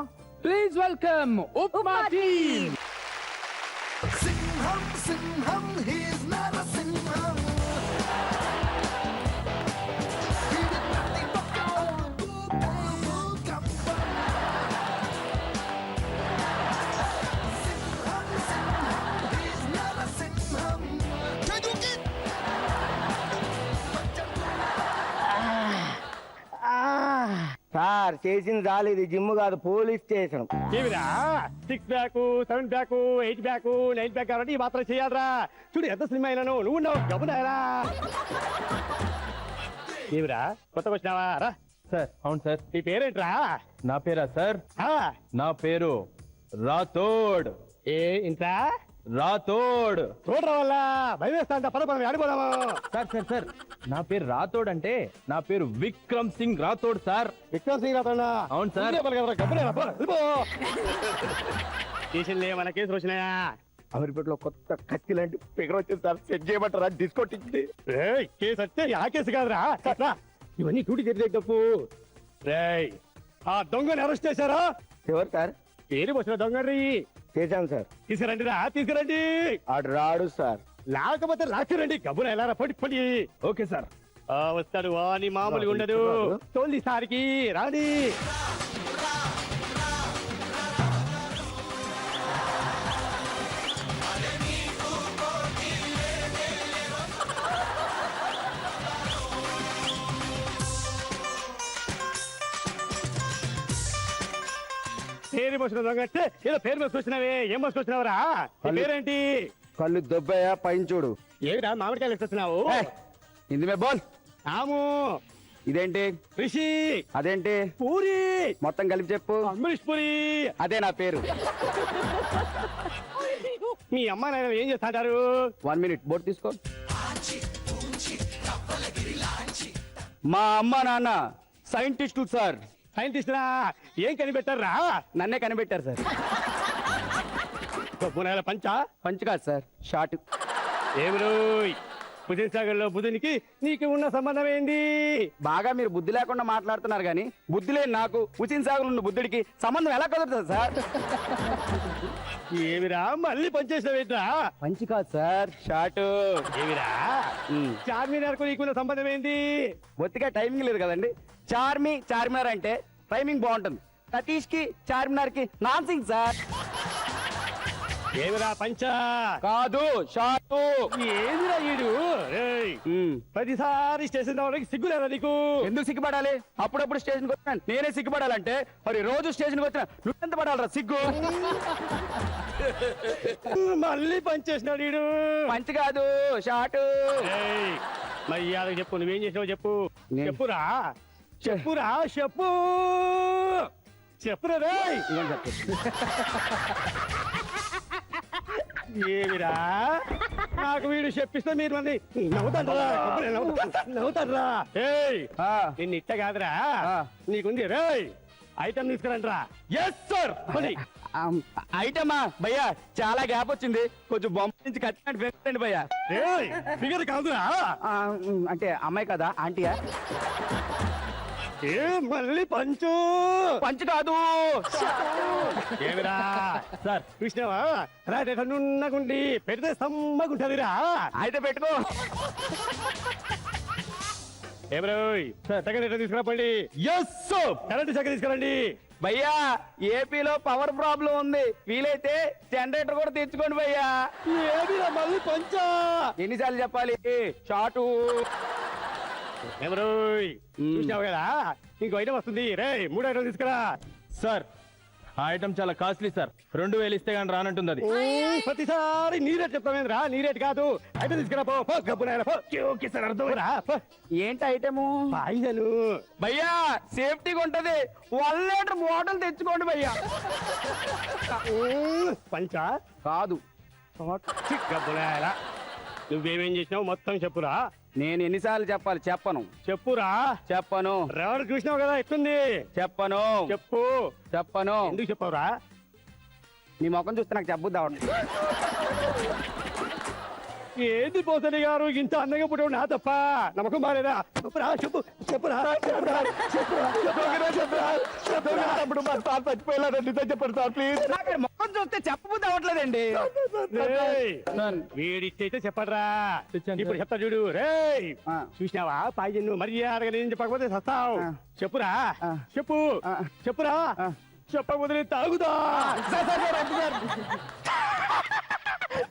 Speaker 7: Please welcome upma team.
Speaker 9: సింహం సింహం he's not a సింహం
Speaker 10: సార్ చేసింది రాలేదు, జిమ్ కాదు పోలీస్ స్టేషన్.
Speaker 6: ఏమిరా 6 ప్యాక్ 7 ప్యాక్ 8 ప్యాక్ 9 ప్యాక్ కాబట్టి ఈ మాత్రం చేయాలరా. చూడు ఎంత సినిమా అయినాను, నువ్వు గమనాయరా. ఏమిరా కొత్తగా వచ్చినావా? రా.
Speaker 13: సార్ అవును సార్.
Speaker 6: నీ పేరేంట్రా?
Speaker 13: నా పేరా సార్?
Speaker 6: ఆ,
Speaker 13: నా పేరు రాథోడ్.
Speaker 6: ఇంట్రా
Speaker 13: రాథోడ్.
Speaker 6: చూడరా వల్ల భయం వేస్తా అంట. పద ఆడిపోదాము.
Speaker 13: సార్ సార్ సార్ నా పేరు రాథోడ్ అంటే నా పేరు విక్రమ్ సింగ్ రాథోడ్ సార్.
Speaker 6: విక్రమ్ సింగ్ రాథోడ్?
Speaker 13: అవును సార్.
Speaker 6: స్టేషన్లే మన కేసులు వచ్చినాయా? అమీర్పేటలో కొత్త కత్తి లాంటి ఫిగర్ వచ్చింది సార్. సెట్ చేయమంటారా? డిస్కౌంట్ ఇచ్చింది. కేసు వస్తే ఆ కేసు కాదురా. రా. ఇవన్నీ డ్యూటీ జరిగే తప్పు. రేయ్, ఆ దొంగని అరెస్ట్ చేశారా?
Speaker 10: ఎవరు సార్?
Speaker 6: పేరు వచ్చిన దొంగని
Speaker 10: చేశాం సార్.
Speaker 6: తీసుకురండి రా, తీసుకురండి.
Speaker 10: ఆడు రాడు సార్.
Speaker 6: లేకపోతే లాక్కురండి. కబురు ఎలా పడి.
Speaker 13: Okay sir.
Speaker 6: వస్తాడు అని మామూలుగా ఉండదు. తోలి సారికి రాని. పేరు మోసిన దొంగ అంటే ఏదో పేరు మోసుకొచ్చినావే. ఏం మోసుకొచ్చినావురా? పేరేంటి?
Speaker 10: కళ్ళు దొబ్బయ్యా, పైన చూడు.
Speaker 6: ఏమిరా మామిడికాయలు ఇస్తున్నావు?
Speaker 10: ఇందుమే బోల్.
Speaker 6: రాము.
Speaker 10: ఇదేంటి?
Speaker 6: రిషి.
Speaker 10: అదేంటి?
Speaker 6: పూరి.
Speaker 10: మొత్తం కలిపి చెప్పు.
Speaker 6: అమరీష్ పూరి.
Speaker 10: అదే నా పేరు.
Speaker 6: మీ అమ్మ నాయన ఏం చేస్తాంటారు?
Speaker 10: 1 minute బోర్డు తీసుకో. మా అమ్మ నాన్న సైంటిస్టులు సార్.
Speaker 6: సైంటిస్టులా? ఏం కనిపెట్టారా?
Speaker 10: నన్నే కనిపెట్టారు సార్.
Speaker 6: పంచా?
Speaker 10: పంచ్ కాదు సార్, షార్ట్.
Speaker 6: ఏమిరు భుజన్ సాగర్ లో బుధునికి నీకు ఉన్న సంబంధం ఏంది?
Speaker 10: బాగా మీరు బుద్ధి లేకుండా మాట్లాడుతున్నారు కానీ బుద్ధి లేని నాకు హుసేన్ సాగర్ ఉన్న బుద్ధుడికి సంబంధం ఎలా కుదురుతుంది సార్?
Speaker 6: ఏమిరా మళ్ళీ పనిచేసినవేంట్రా?
Speaker 10: పంచి కాదు సార్, షార్ట్.
Speaker 6: ఏమిరా చార్మినార్ కు నీకున్న సంబంధం ఏంది?
Speaker 10: బొత్తిగా టైమింగ్ లేదు కదండి. చార్మినార్ అంటే టైమింగ్ బాగుంటుంది. సతీష్ కి చార్మినార్ కి నాన్సింగ్ సార్.
Speaker 6: ఏమిరా పంచా?
Speaker 10: కాదు, షార్ట్.
Speaker 6: ఏమిరా ఈడు? ప్రతిసారి స్టేషన్ రావడానికి సిగ్గులేదా నీకు?
Speaker 10: ఎందుకు సిగ్గుపడాలి? అప్పుడప్పుడు స్టేషన్కి వచ్చినా నేనే సిగ్గుపడాలంటే మరి రోజు స్టేషన్కి వచ్చినా నువ్వెంత పడాలరా సిగ్గు?
Speaker 6: మళ్ళీ పనిచేసినాడు ఈడు.
Speaker 10: మంచి కాదు, షార్ట్.
Speaker 6: మర్యాద చెప్పు, నువ్వేం చేసావు చెప్పు. చెప్పురా, చెప్పురా, చెప్పురా రే. ఏమిరా నాకు వీడు చెప్పిస్తే మీరు మంది నవ్వుతాడ్రా. నిన్ను ఇట్ట కాదురా, నీకుంది రే ఐటమ్ తీసుకురండి రా.
Speaker 10: Yes sir. ఐటమా భయ్యా? చాలా గ్యాప్ వచ్చింది, కొంచెం బొమ్మ నుంచి కట్టినట్టు పెట్టండి భయ్యా.
Speaker 6: ఫిగర్ కాదురా.
Speaker 10: అంటే అమ్మాయి కదా, ఆంటీయా?
Speaker 6: మళ్ళీ పంచు
Speaker 10: కాదు.
Speaker 6: ఏమిరా సార్ చూసినావా? రాటే నున్నగుండి పెడితే సమ్మగుంటదిరా.
Speaker 10: అయితే పెట్టుకో.
Speaker 6: ఏమరోయ్ సెకండ్ తీసుకురాపండి. కరెంట్ శాఖ తీసుకురండి.
Speaker 10: భయ్యా ఏపీలో పవర్ ప్రాబ్లం ఉంది, వీలైతే జనరేటర్ కూడా తెచ్చుకోండి భయ్యా.
Speaker 6: ఏమిరా మళ్ళీ పంచా?
Speaker 10: ఎన్నిసార్లు చెప్పాలి? షార్టు.
Speaker 6: ఏమరోయ్ చూసినావు కదా, ఇంకో ఐటమ్ వస్తుంది రే. 3 ఐటమ్ తీసుకురా.
Speaker 13: సార్ ఆ ఐటమ్ చాలా కాస్ట్లీ సార్. 2000 ఇస్తే కానీ రానంటుంది అది.
Speaker 6: ప్రతిసారి నీ రేట్ చెప్తామేంద్రా? నీ రేట్ కాదు, ఐటమ్ తీసుకురా. పో గబ్బునాయన పో. ఓకే సార్, అర్థం రా.
Speaker 10: ఏంటి ఐటము?
Speaker 6: పాయిజను
Speaker 10: భయ్యా. సేఫ్టీగా ఉంటది, 1 లీటర్ బాటిల్ తెచ్చుకోండి భయ్యా.
Speaker 6: పంచా
Speaker 10: కాదు,
Speaker 6: గబ్బునాయన. నువ్వేమేం చేసినావు మొత్తం చెప్పురా.
Speaker 10: నేను ఎన్నిసార్లు చెప్పాలి?
Speaker 6: చెప్పురా.
Speaker 10: చెప్పను.
Speaker 6: ఎవరు చూసినావు కదా ఎట్లుంది?
Speaker 10: చెప్పను.
Speaker 6: చెప్పు.
Speaker 10: చెప్పను.
Speaker 6: ఎందుకు చెప్పవురా? నీ ముఖం చూస్తే నాకు చెప్పొద్దు అవడం.
Speaker 1: ఏంది పోసని గారు ఇంత అందంగా పుట్టి నా తప్ప నమ్మకం బాలేదా? చెప్పురా చెప్పు చెప్పురా చెప్పురా చెప్పురా
Speaker 6: అప్పుడు మా సార్ చచ్చిపోయేలా నిజం చెప్పండి సార్ ప్లీజ్. నాకు ముఖం చూస్తే చెప్పబుద్ధి అవ్వట్లేదండి.
Speaker 1: వీడిచ్చైతే చెప్పడరా ఇప్పుడు చెప్తా చూడు. రేయ్ చూసినావా పాయిజన్ మర్యాదగా నేను చెప్పకపోతే సస్తావు. చెప్పురా చెప్పు చెప్పురా చెప్పకపోతే నేను తాగుదా.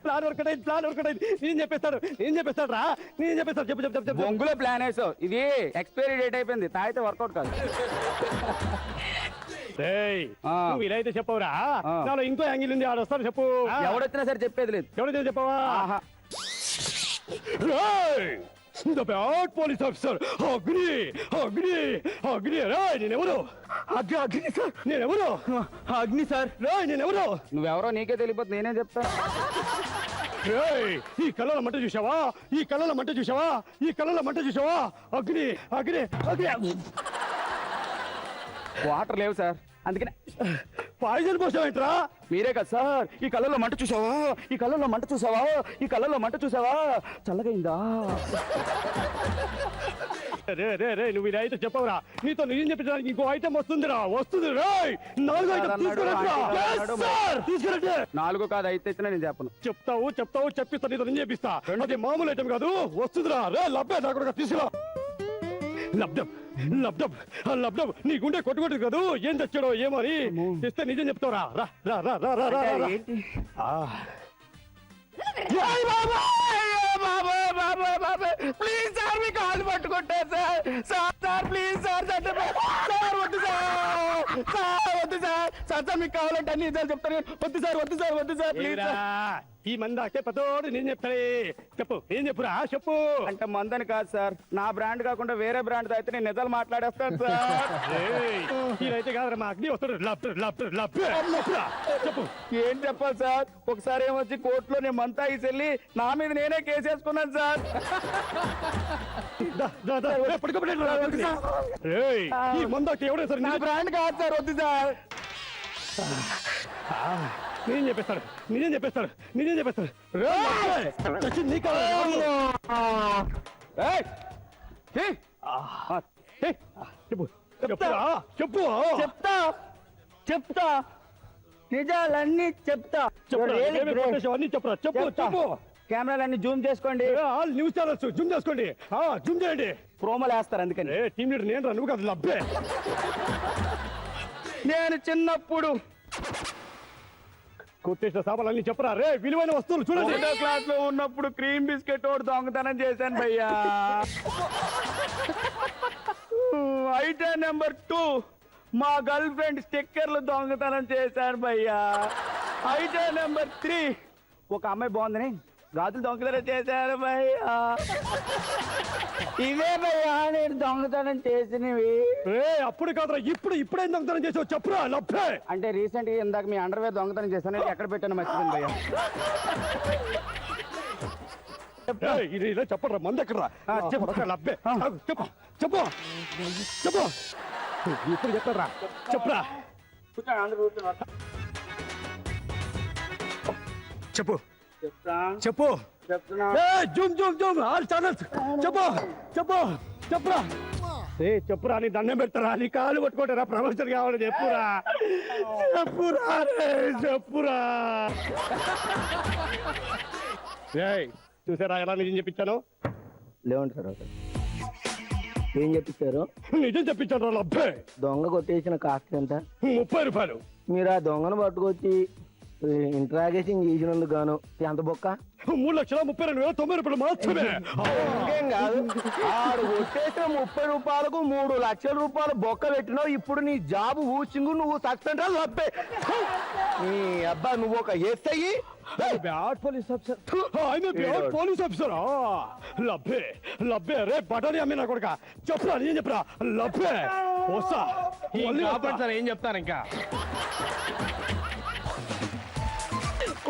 Speaker 1: ప్లాన్ వర్క్ అయింది నేను చెప్పేస్తాడు రా నేను చెప్పేస్తాడు. చెప్పు చెప్పు చెప్పు.
Speaker 6: బొంగులో ప్లాన్ వేసావు. ఇది ఎక్స్పైరీ డేట్ అయిపోయింది. తాగితే వర్కౌట్ కాదు.
Speaker 1: నువ్వు ఇలా అయితే చెప్పవురా నాలో ఇంకో యాంగిల్ ఉంది ఆడ వస్తాను చెప్పు.
Speaker 6: ఎవడొచ్చినా సరే చెప్పేది లేదు.
Speaker 1: ఎవడైతే చెప్పవా? The bad police officer, అగ్ని రాయ్ నేనెవరు? అగ్ని సార్ నేనెవరు? అగ్ని సార్ రాయ్ నేనెవరు?
Speaker 6: నువ్వెవరో నీకే తెలియపోతుంది. నేనేం చెప్తా.
Speaker 1: ఈ కళ్ళలో మంట చూసావా? అగ్ని అగ్ని అగ్ని.
Speaker 6: వాటర్ లేవు సార్, అందుకనే
Speaker 1: పాయిజన్ పోసావేంట్రా?
Speaker 6: మీరే కదా సార్ ఈ కళ్ళలో మంట చూసావా చల్లగైందా?
Speaker 1: రే నువ్వు ఇలా అయితే చెప్పవురా. నీతో నిజం చెప్పించడానికి ఇంకో ఐటమ్ వస్తుంది. రాయ్ 4 ఐటమ్ తీసుకురండి.
Speaker 6: 4 కాదు అయితే నేను చెప్పను.
Speaker 1: చెప్తావు చెప్పిస్తా. నీతో నిజం చెప్పిస్తా. అది మామూలు ఐటమ్ కాదు వస్తుందిరా. రే లబ్బే నా కూడా తీసుకురా. లబ్డబ్ నీ గుండె కొట్టుకొట్టు కాదు. ఏం తెచ్చాడో ఏమో అని తెస్తే నిజం చెప్తావురా.
Speaker 6: ప్లీజ్ సార్ మీ కాలు పట్టుకుంటా సార్ ప్లీజ్ సార్ వద్దు సార్ మీకు కావాలంటే అన్ని నిజాలు చెప్తాను. వద్దు సార్ ప్లీజ్.
Speaker 1: ఈ మంది అట్టే పతోడు నేను చెప్తానే. చెప్పు ఏం చెప్పురా చెప్పు.
Speaker 6: అంటే మందని కాదు సార్, నా బ్రాండ్ కాకుండా వేరే బ్రాండ్ అయితే నేను నిజాలు మాట్లాడేస్తాను సార్.
Speaker 1: ఇదైతే కాదురా మా అగ్ని వస్తాడు. చెప్పు
Speaker 6: ఏం చెప్పాలి సార్? ఒకసారి ఏమొచ్చి కోర్టులో నేను మంతా వెళ్ళి నా మీద నేనే కేసేసుకున్నాను సార్.
Speaker 1: ఈ మందాకి ఎవడే సార్?
Speaker 6: నా బ్రాండ్ కాదు సార్. వద్దు సార్.
Speaker 1: నిజం చెప్పేస్తాడు.
Speaker 6: చెప్తా నిజాలన్నీ చెప్తా.
Speaker 1: చెప్పు.
Speaker 6: కెమెరాలన్నీ జూమ్ చేసుకోండి.
Speaker 1: ఆల్ న్యూస్ ఛానల్స్ జూమ్ చేసుకోండి. జూమ్ చేయండి.
Speaker 6: ప్రోమోలు వేస్తారు అందుకని.
Speaker 1: టీమ్ లీడర్ నేను నువ్వు కాదు లబ్బే.
Speaker 6: నేను చిన్నప్పుడు
Speaker 1: కొట్టేసిన సామాన్లన్నీ చెప్పరా. రే విలువైన వస్తువులు చూడండి.
Speaker 6: 1వ క్లాస్ లో ఉన్నప్పుడు క్రీమ్ బిస్కెట్ ఒకటి దొంగతనం చేశాను భయ్యా. ఐటమ్ నెంబర్ 2 మా గర్ల్ ఫ్రెండ్ స్టిక్కర్లు దొంగతనం చేశాను భయ్యా. ఐటమ్ నెంబర్ 3 ఒక అమ్మాయి బాగుందని గాజులు దొంగతనం చేశాను భయ్యా. ఇవే భయ్యా నేను దొంగతనం చేసినవి.
Speaker 1: అప్పుడు కాదురా ఇప్పుడేం దొంగతనం చేసావు చెప్పురా లబ్బే.
Speaker 6: అంటే రీసెంట్ గా ఇందాక మీ అండర్వేర్ దొంగతనం చేశాను. ఎక్కడ పెట్టాను మర్చిపోయింది భయ్యా.
Speaker 1: ఇలా చెప్పరా మంది ఎక్కడ లబ్బే. చెప్పు ఇప్పుడు చెప్తారా చెప్పురా. చెప్పు జూమ్ ఆల్ ఛానల్స్ చెప్పురా. చెప్పురా నీ దండం పెడతారా? నీ కాలు పట్టుకుంటారా? ప్రమోషన్ కావాలి చెప్పురా. చూసారా ఎలా నిజం చెప్పించాను?
Speaker 10: లేవండి సార్. ఏం చెప్పించారు?
Speaker 1: నిజం చెప్పించాను లబ్బే.
Speaker 10: దొంగ కొట్టేసిన కాస్ట్ ఎంత?
Speaker 1: 30 రూపాయలు.
Speaker 10: మీరు ఆ దొంగను పట్టుకొచ్చి ఇంట్రాగేషన్ చేసినందుకు గాను ఎంత బొక్క?
Speaker 1: 3,32,900 రూపాయలు మాత్రమే.
Speaker 10: ఇంకేం కాదు. ఆడు కొట్టేసిన 30 రూపాయలకు 3 లక్షల రూపాయలు బొక్క పెట్టినావు. ఇప్పుడు నీ జాబు ఊసింగు నువ్వు సస్పెండ్ లబ్బే. నీ అబ్బా నువ్వు ఒక ఎస్ఐ
Speaker 1: పోలీస్ ఆఫీసర్ లబ్బే. రే బటాని అమ్మి నా కొడుక చెప్పురా నేను చెప్పరా లబ్బే. వస్తా సార్ ఏం చెప్తాను ఇంకా.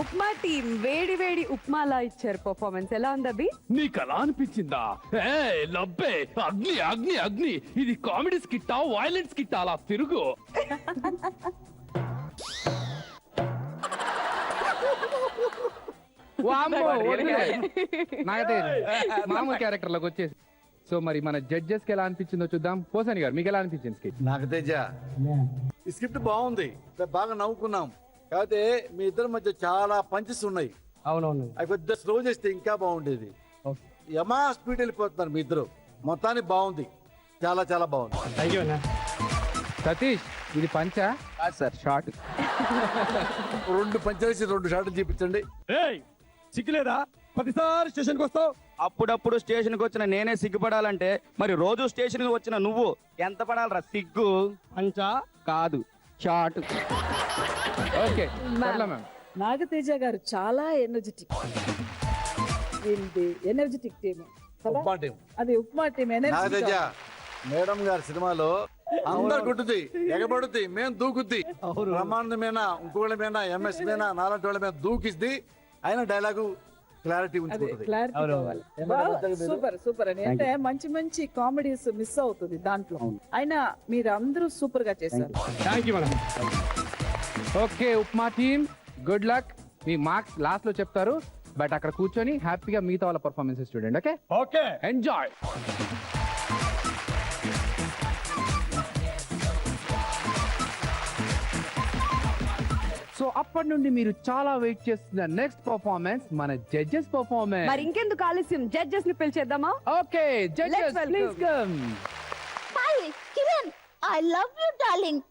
Speaker 2: ఉప్మా టీం వేడి ఉప్మాలా ఇచ్చారు. పర్ఫార్మెన్స్ ఎలా ఉంది అభి?
Speaker 13: నీకు అలా అనిపించిందా? లబ్బే అగ్ని ఇది కామెడీ స్కిట్టా వైలెన్స్ స్కిట్టా? అలా తిరుగు.
Speaker 7: వామ్మో, వదిలే. నాకైతే మామూలు క్యారెక్టర్ లోకి వచ్చేసి. సో మరి మన జడ్జెస్ కి ఎలా అనిపించిందో చూద్దాం. పోసాని గారు మీకు ఎలా అనిపించింది స్కిట్?
Speaker 3: నాకు తేజ ఈ స్క్రిప్ట్ బాగుంది, బాగా నవ్వుకున్నాం. కాకపోతే మీ ఇద్దరి మధ్య చాలా పంచెస్ ఉన్నాయి.
Speaker 10: అవునవును.
Speaker 3: అవి కొద్దిగా స్లో చేస్తే ఇంకా బాగుండేది. యమా స్పీడ్ వెళ్ళిపోతున్నారు మీ ఇద్దరు. మొత్తానికి బాగుంది, చాలా చాలా బాగుంది.
Speaker 10: థ్యాంక్ యూ అన్న.
Speaker 7: సతీష్ ఇది పంచా సార్ షార్ట్?
Speaker 3: 2 పంచేసి 2 షాట్లు చూపించండి.
Speaker 6: సిగ్గులేదా? ప్రతిసారి స్టేషన్కి వస్తావు. అప్పుడప్పుడు స్టేషన్కి వచ్చిన నేనే సిగ్గుపడాలంటే మరి రోజు స్టేషన్కి వచ్చిన నువ్వు ఎంత పడాలరా సిగ్గు? పంచా కాదు, షార్ట్.
Speaker 7: Okay
Speaker 2: Ma'am.
Speaker 8: నాగతేజ గారు చాలా energetic. Energetic team
Speaker 3: Upma team.
Speaker 8: అది Upma team
Speaker 3: Nagateja
Speaker 8: energy.
Speaker 3: Madam గారి సినిమాలో అందరు కొట్టుద్ది, ఎగబడుద్ది, మేము దూకుద్ది. బ్రహ్మాండమైన ఇంకోళ్ళ మీద, ఎంఎస్ మీద, నాలాంటి వాళ్ళ మీద దూకిద్ది. అయినా డైలాగు క్లారిటీ ఉంచుకుంటుంది.
Speaker 8: సూపర్ సూపర్ అని అంటే మంచి మంచి కామెడీస్ మిస్ అవుతుంది దాంట్లో. అయినా మీరు అందరూ సూపర్ గా చేశారు.
Speaker 7: Thank you madam. Okay upma team, good luck. Me marks last లో చెప్తారు, బట్ అక్కడ కూర్చొని హ్యాపీగా మిగతా వాళ్ళ పర్ఫార్మెన్సెస్ చూడండి. Okay
Speaker 6: okay,
Speaker 7: enjoy. సో అప్పటి నుండి మీరు చాలా వెయిట్ చేస్తున్న నెక్స్ట్ పర్ఫార్మెన్స్ మన జడ్జెస్ పర్ఫార్మెన్స్.
Speaker 2: మరి ఇంకెందుకు ఆలస్యం, జడ్జెస్ ని పిలిచేద్దామా?
Speaker 7: Okay judges
Speaker 2: Let's welcome.
Speaker 7: Please come.
Speaker 11: Hi Kiran, I love you darling.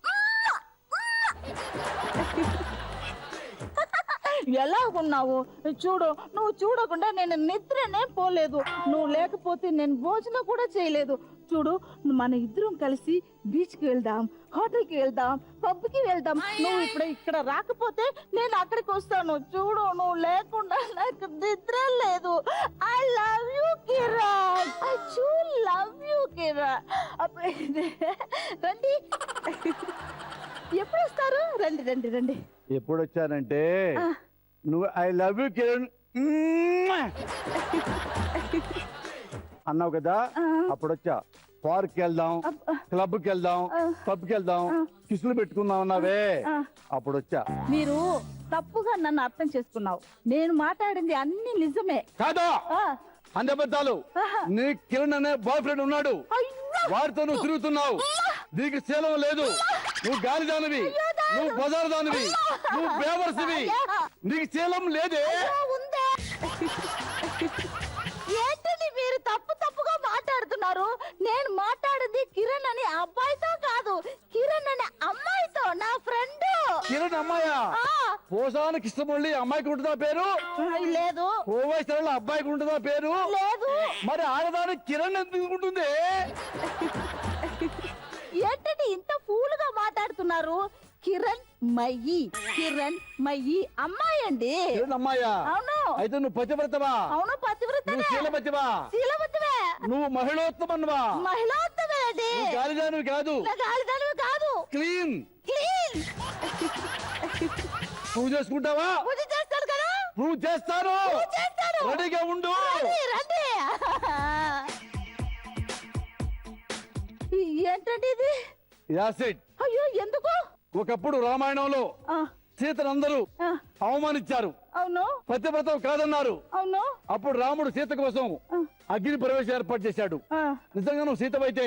Speaker 11: ఎలా ఉన్నావు చూడు, నువ్వు చూడకుండా నేను నిద్రనే పోలేదు. నువ్వు లేకపోతే నేను భోజనం కూడా చేయలేదు. చూడు, మన ఇద్దరం కలిసి బీచ్ కి వెళ్దాం, హోటల్ కి వెళ్దాం, పబ్ కి వెళ్దాం. నువ్వు ఇక్కడ రాకపోతే నేను అక్కడికి వస్తాను. చూడు, నువ్వు లేకుండా నాకు నిద్ర లేదు. I love you Kiran, I truly love you Kiran. రండి, ఎప్పుడు వస్తారు? రండి రండి రండి.
Speaker 3: ఎప్పుడు వచ్చానంటే నువ్వు ఐ లవ్ యూ కిరణ్ అన్నావు కదా, అప్పుడు వచ్చా. పార్క్ కి వెళ్దాం, క్లబ్ కి వెళ్దాం, పబ్ కి వెళ్దాం, కిసులు పెట్టుకుందాం అన్నావే, అప్పుడు వచ్చా.
Speaker 11: మీరు తప్పుగా నన్ను అర్థం చేసుకున్నావు. నేను మాట్లాడింది అన్ని నిజమే.
Speaker 3: కాదా అన్ని అబద్ధాలు. నీ కిరణ్ అనే బాయ్ ఫ్రెండ్ ఉన్నాడు, వారితో నువ్వు తిరుగుతున్నావు. నీకు శీలం లేదు, నువ్వు గాలిదానివి, నువ్వు బజారు దానివి, నువ్వు బేవర్సివి, నీకు శీలం లేదే.
Speaker 11: ఏంటని మీరు తప్పు తప్పుగా మాట్లాడుతున్నారు? నేను మాట్లాడింది కిరణ్ అనే అబ్బాయితో కాదు, కిరణ్ అనే అమ్మాయితో, నా ఫ్రెండ్.
Speaker 3: కిరణ్ అమ్మాయా? పోసానికి ఇష్టమల్లి అమ్మాయికి ఉంటుందా పేరు?
Speaker 11: లేదు.
Speaker 3: ఓవైసరలో అబ్బాయికి ఉంటుందా పేరు?
Speaker 11: లేదు.
Speaker 3: మరి ఆడదానికి కిరణ్ ఎందుకు ఉంటుంది?
Speaker 11: ఏంటంటే ఇంత ఫూల్ గా మాట్లాడుతున్నారు? కిరణ్ మయ్యి, కిరణ్ మయ్యి అమ్మాయి అండి.
Speaker 3: కిరణ్ అమ్మాయా?
Speaker 11: అవును.
Speaker 3: అయితే నువ్వు పతివ్రతవా?
Speaker 11: అవును, పతివ్రత.
Speaker 3: నువ్వు శీలవతివా?
Speaker 11: శీలవతివే.
Speaker 3: నువ్వు మహిళోత్తమన్వా?
Speaker 11: మహిళోత్తమే అండి.
Speaker 3: గాలిదానివి కాదు.
Speaker 11: గాలిదానివి కాదు.
Speaker 3: Clean
Speaker 11: clean.
Speaker 3: పూజ చేసుకుంటావా?
Speaker 11: పూజ చేస్తాను కదా.
Speaker 3: పూజ చేస్తాను. రెడీగా ఉండు.
Speaker 11: రండి. ఏంటండి ఇది?
Speaker 3: యాసిడ్.
Speaker 11: అయ్యో, ఎందుకు?
Speaker 3: ఒకప్పుడు రామాయణంలో సీతనందరూ అవమానించారు,
Speaker 11: అవును,
Speaker 3: పతివ్రతం కాదన్నారు.
Speaker 11: అవును.
Speaker 3: అప్పుడు రాముడు సీత కోసం అగ్ని ప్రవేశం ఏర్పాటు చేశాడు. నిజంగా నువ్వు సీతవైతే,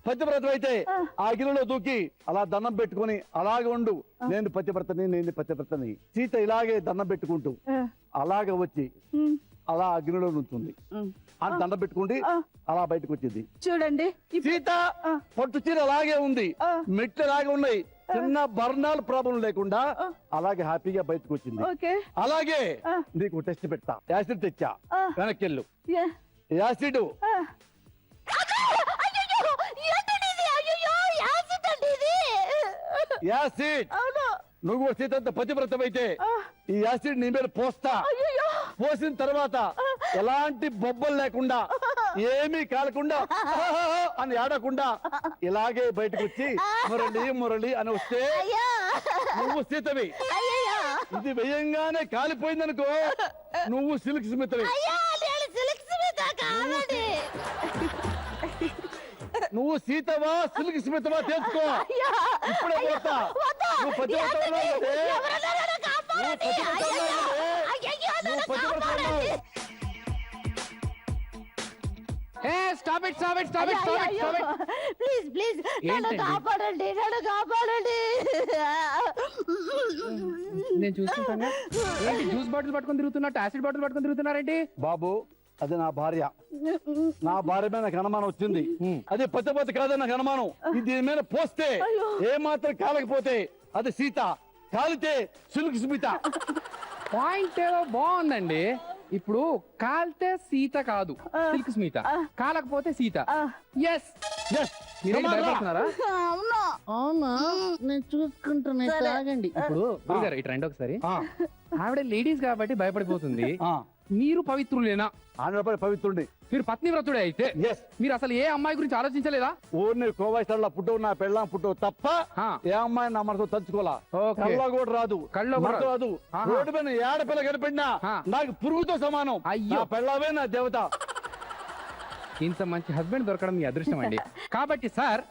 Speaker 3: పతివ్రతం అయితే ఆ అగ్నిలో దూకి అలా దండం పెట్టుకుని అలాగే ఉండు. నేను పతివ్రతని, నేను పతివ్రతని. సీత ఇలాగే దండం పెట్టుకుంటూ అలాగే వచ్చి అలా అగ్నిలో నుంచుంది. ఆ దండం పెట్టుకుంటే అలా బయటకు వచ్చింది.
Speaker 11: చూడండి,
Speaker 3: సీత పట్టు చీర అలాగే ఉంది, మెట్లు అలాగే ఉన్నాయి, చిన్న బర్నాల్ ప్రాబ్లం లేకుండా అలాగే హ్యాపీగా బయటకు వచ్చింది. అలాగే నీకు టెస్ట్ పెట్టా, యాసిడ్ తెచ్చా, వెనక్కెళ్ళు. Acid acid. నువ్వు సీతంత పతివ్రతం అయితే ఈ యాసిడ్ నీ మీద పోస్తా. పోసిన తర్వాత ఎలాంటి బొబ్బలు లేకుండా, ఏమీ కాలకుండా, అని ఆడకుండా ఇలాగే బయటకు వచ్చి మురళి మురళి అని వస్తే నువ్వు సీతవి. ఇది వేయంగానే కాలిపోయిందనుకో, నువ్వు సిల్క్ స్మితవి. నువ్వు సీతవా సిల్క్ స్మితవా తెలుసుకో. ఇప్పుడే పోతా. నువ్వు పతివ్రత
Speaker 7: stop it stop it stop it stop it stop it
Speaker 11: please please నన్ను
Speaker 7: ఏంటండి?
Speaker 11: కాపాడండి, నన్ను కాపాడండి.
Speaker 7: నేను చూసుకుంటాను. ఏంటి జ్యూస్ బాటిల్ పట్టుకొని తిరుగుతున్నట్టు యాసిడ్ బాటిల్ పట్టుకొని తిరుగుతున్నారేంటి?
Speaker 3: బాబు అది నా భార్య. నా భార్య మీద నాకు అనుమానం వచ్చింది. అది పచ్చపచ్చ కాదని నాకు అనుమానం. ఇది దీని మీద పోస్తే ఏ మాత్రం కాలకపోతే అది సీత, కాలితే సిల్క్ స్మిత.
Speaker 7: పాయింట్ ఏదో బాగుందండి. ఇప్పుడు కాల్తే సీత కాదు సిల్క్ స్మిత, కాలకపోతే సీత. Yes yes. మీరేంటి భయపడుతున్నారా?
Speaker 11: అవునా నేను చూసుకుంటున్నా, తాగండి.
Speaker 7: ఇప్పుడు గురుగారు ఇటు రండి ఒకసారి. ఆవిడ లేడీస్ కాబట్టి భయపడిపోతుంది. మీరు పవిత్రులేనా?
Speaker 3: ఆంధ్రప్రదేశ్ పవిత్రుడిని.
Speaker 7: మీరు పత్నివ్రతుడే అయితే మీరు అసలు ఏ అమ్మాయి గురించి ఆలోచించలేదా?
Speaker 3: ఊరిని కోవాయిస్టర్లో పుట్టవు, నా పెళ్ళం పుట్టవు తప్ప ఏ అమ్మాయి నా మనసు తలుచుకోలా. కళ్ళ కూడా రాదు,
Speaker 7: కళ్ళలో కూడా
Speaker 3: రాదు. రోడ్డు మీద ఏడపిల్ల కనిపెట్టినా నాకు పురుగుతో సమానం. అయ్యో పెళ్ళవే నా దేవత.
Speaker 7: ఇంత మంచి హస్బెండ్ దొరకడం మీ అదృష్టం అండి. కాబట్టి సార్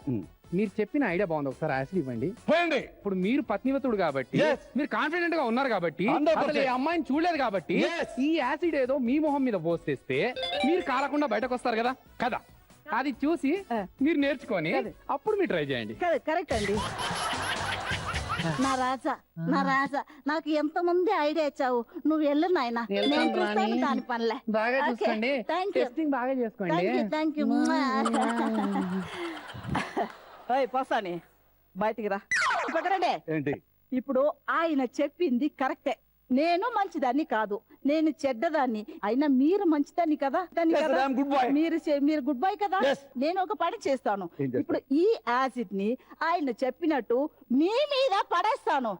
Speaker 7: మీరు చెప్పిన ఐడియా బాగుంది. ఒకసారి యాసిడ్ ఇవ్వండి.
Speaker 3: పోయండి.
Speaker 7: ఇప్పుడు మీరు పత్నివతుడు కాబట్టి మీరు కాన్ఫిడెంట్ గా ఉన్నారు కాబట్టి అసలు ఈ అమ్మాయిని చూడలేదు కాబట్టి ఈ యాసిడ్ ఏదో మీ మొహం మీద పోసేస్తే మీరు కాలకుండా బయటకు వస్తారు కదా కదా. అది చూసి మీరు నేర్చుకొని అప్పుడు మీరు ట్రై చేయండి.
Speaker 11: కరెక్ట్ అండి. నా రాజా, నా రాజా, నాకు ఎంత మంది ఐడియా ఇచ్చావు. నువ్వు వెళ్ళు నాయన, నేను చూస్తాను దాని పనిలే.
Speaker 7: బాగా చూసుకోండి, టెస్టింగ్ బాగా చేసుకోండి.
Speaker 11: Thank you.
Speaker 8: పోసాని బయటికి రా.
Speaker 3: ఏంటి
Speaker 11: ఇప్పుడు ఆయన చెప్పింది కరెక్టే. నేను మంచిదాన్ని కాదు, నేను చెడ్డదాన్ని. అయినా మీరు మంచిదాన్ని కదా, మీరు గుడ్ బాయ్ కదా. నేను ఒక పని చేస్తాను. ఇప్పుడు ఈ యాసిడ్ ని ఆయన చెప్పినట్టు మీ మీద పడేస్తాను.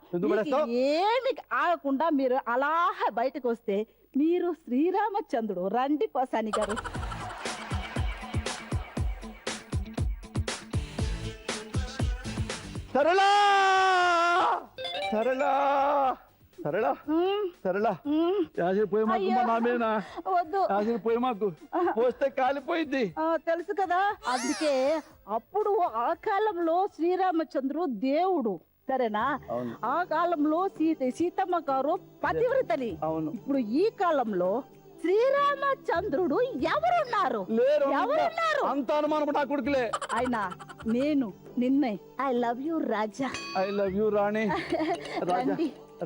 Speaker 11: ఏమి ఆగకుండా మీరు అలా బయటకు వస్తే మీరు శ్రీరామచంద్రుడు. రండి పోసాని గారు.
Speaker 3: సరళా సరళా సరళా సరళా యాసిడ్ పోయి మాకు నా మీద.
Speaker 11: వద్దు,
Speaker 3: యాసిడ్ పోయి మాకు పోస్తే కాలిపోయింది.
Speaker 11: తెలుసు కదా. అందుకే అప్పుడు ఆ కాలంలో శ్రీరామచంద్రుడు దేవుడు, సరేనా? ఆ కాలంలో సీతమ్మ గారు పతివ్రతని. ఇప్పుడు ఈ కాలంలో శ్రీరామచంద్రుడు ఎవరున్నారు? ఎవరున్నారు?
Speaker 3: అంత అనుమానం నా కొడుకులే.
Speaker 11: అయినా నేను నిన్నే I love you Raja.
Speaker 3: I love you Rani. Raja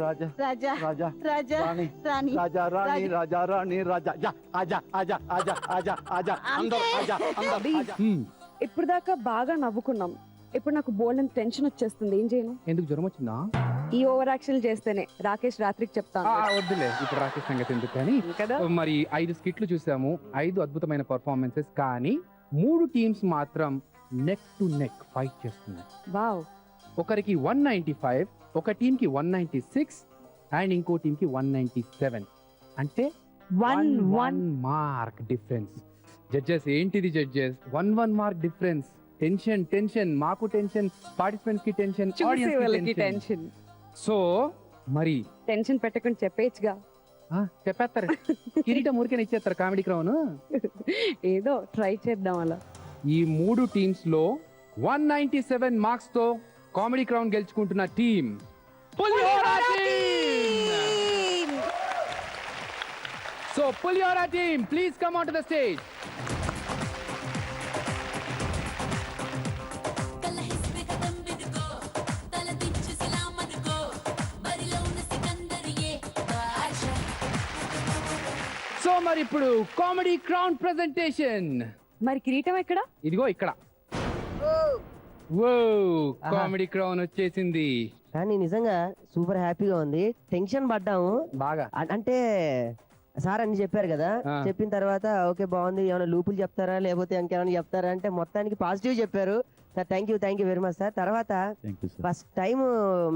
Speaker 11: Raja
Speaker 3: Raja
Speaker 11: Raja Raja
Speaker 3: Rani
Speaker 11: Rani
Speaker 3: Raja Rani Raja Rani Raja. ఆజా ఆజా ఆజా ఆజా ఆజా అందరూ ఆజా అందరూ ఆజా.
Speaker 2: ఇప్పుడు దాకా బాగా నవ్వుకున్నాం. ఇప్పుడు నాకు బోల్డెన్ టెన్షన్ వచ్చేస్తుంది. ఏం చేయను?
Speaker 7: ఎందుకు జ్వరం వచ్చిందా?
Speaker 2: ఈ ఓవర్ యాక్షన్ చేస్తేనే రాకేష్ రాత్రికి చెప్తాను.
Speaker 7: వద్దులే, ఇప్పుడు రాకేష్ సంగతి ఎందుకు కానీ. మరి 5 స్కిట్లు చూసాము, 5 అద్భుతమైన పర్ఫార్మెన్సెస్. కానీ 3 టీమ్స్ మాత్రం నెక్ టు నెక్ ఫైట్ చేస్తున్నాయి.
Speaker 2: వావ్.
Speaker 7: ఒకరికి 195, ఒక టీమ్ కి 196 అండ్ ఇంకో టీమ్ కి 197. అంటే 1 మార్క్ డిఫరెన్స్. జడ్జెస్ ఏంటిది judges? 1 mark difference. Tension tension, మాకు టెన్షన్, పార్టిసిపెంట్స్ కి టెన్షన్, ఆడియన్స్ కి టెన్షన్. సో మరి
Speaker 2: టెన్షన్ పెట్టకుండా చెప్పేచ్చుగా.
Speaker 7: చెప్పేస్తారు. కిరీటం ఊరికే ఇచ్చేస్తారు కామెడీ క్రౌన్.
Speaker 2: ఏదో ట్రై చేద్దాం అలా.
Speaker 7: ఈ 3 టీమ్స్ లో 197 మార్క్స్ తో కామెడీ క్రౌన్ గెలుచుకుంటున్న team Pulihora team. So Pulihora team, please come on to the stage. So మరి ఇప్పుడు కామెడీ క్రౌన్ ప్రెజెంటేషన్.
Speaker 2: మరి కిరీటం ఎక్కడ?
Speaker 7: ఇదిగో ఇక్కడ. కామెడీ క్రౌన్ వచ్చేసింది.
Speaker 5: కానీ నిజంగా సూపర్ హ్యాపీగా ఉంది. టెన్షన్ పడ్డాము
Speaker 7: బాగా.
Speaker 5: అంటే సార్ అన్ని చెప్పారు కదా, చెప్పిన తర్వాత ఓకే బాగుంది, ఏమైనా లూపులు చెప్తారా లేకపోతే ఇంకేమైనా చెప్తారా అంటే మొత్తానికి పాజిటివ్ చెప్పారు. Sir thank you very much sir. తర్వాత ఫస్ట్ టైం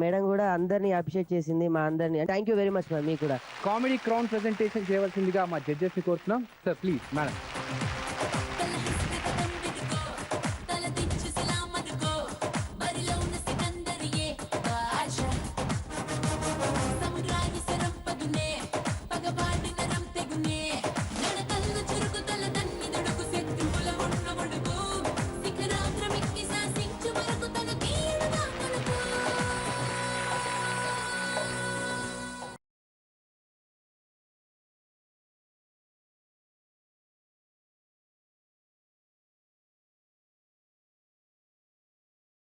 Speaker 5: మేడం కూడా అందరినీ అప్రిషియేట్ చేసింది, మా అందరినీ. థ్యాంక్ యూ వెరీ మచ్ మీకు కూడా.
Speaker 7: కామెడీ క్రౌన్ ప్రెజెంటేషన్ చేయవలసిందిగా మా జడ్జెస్ ని కోరుతున్నాం. Sir please madam.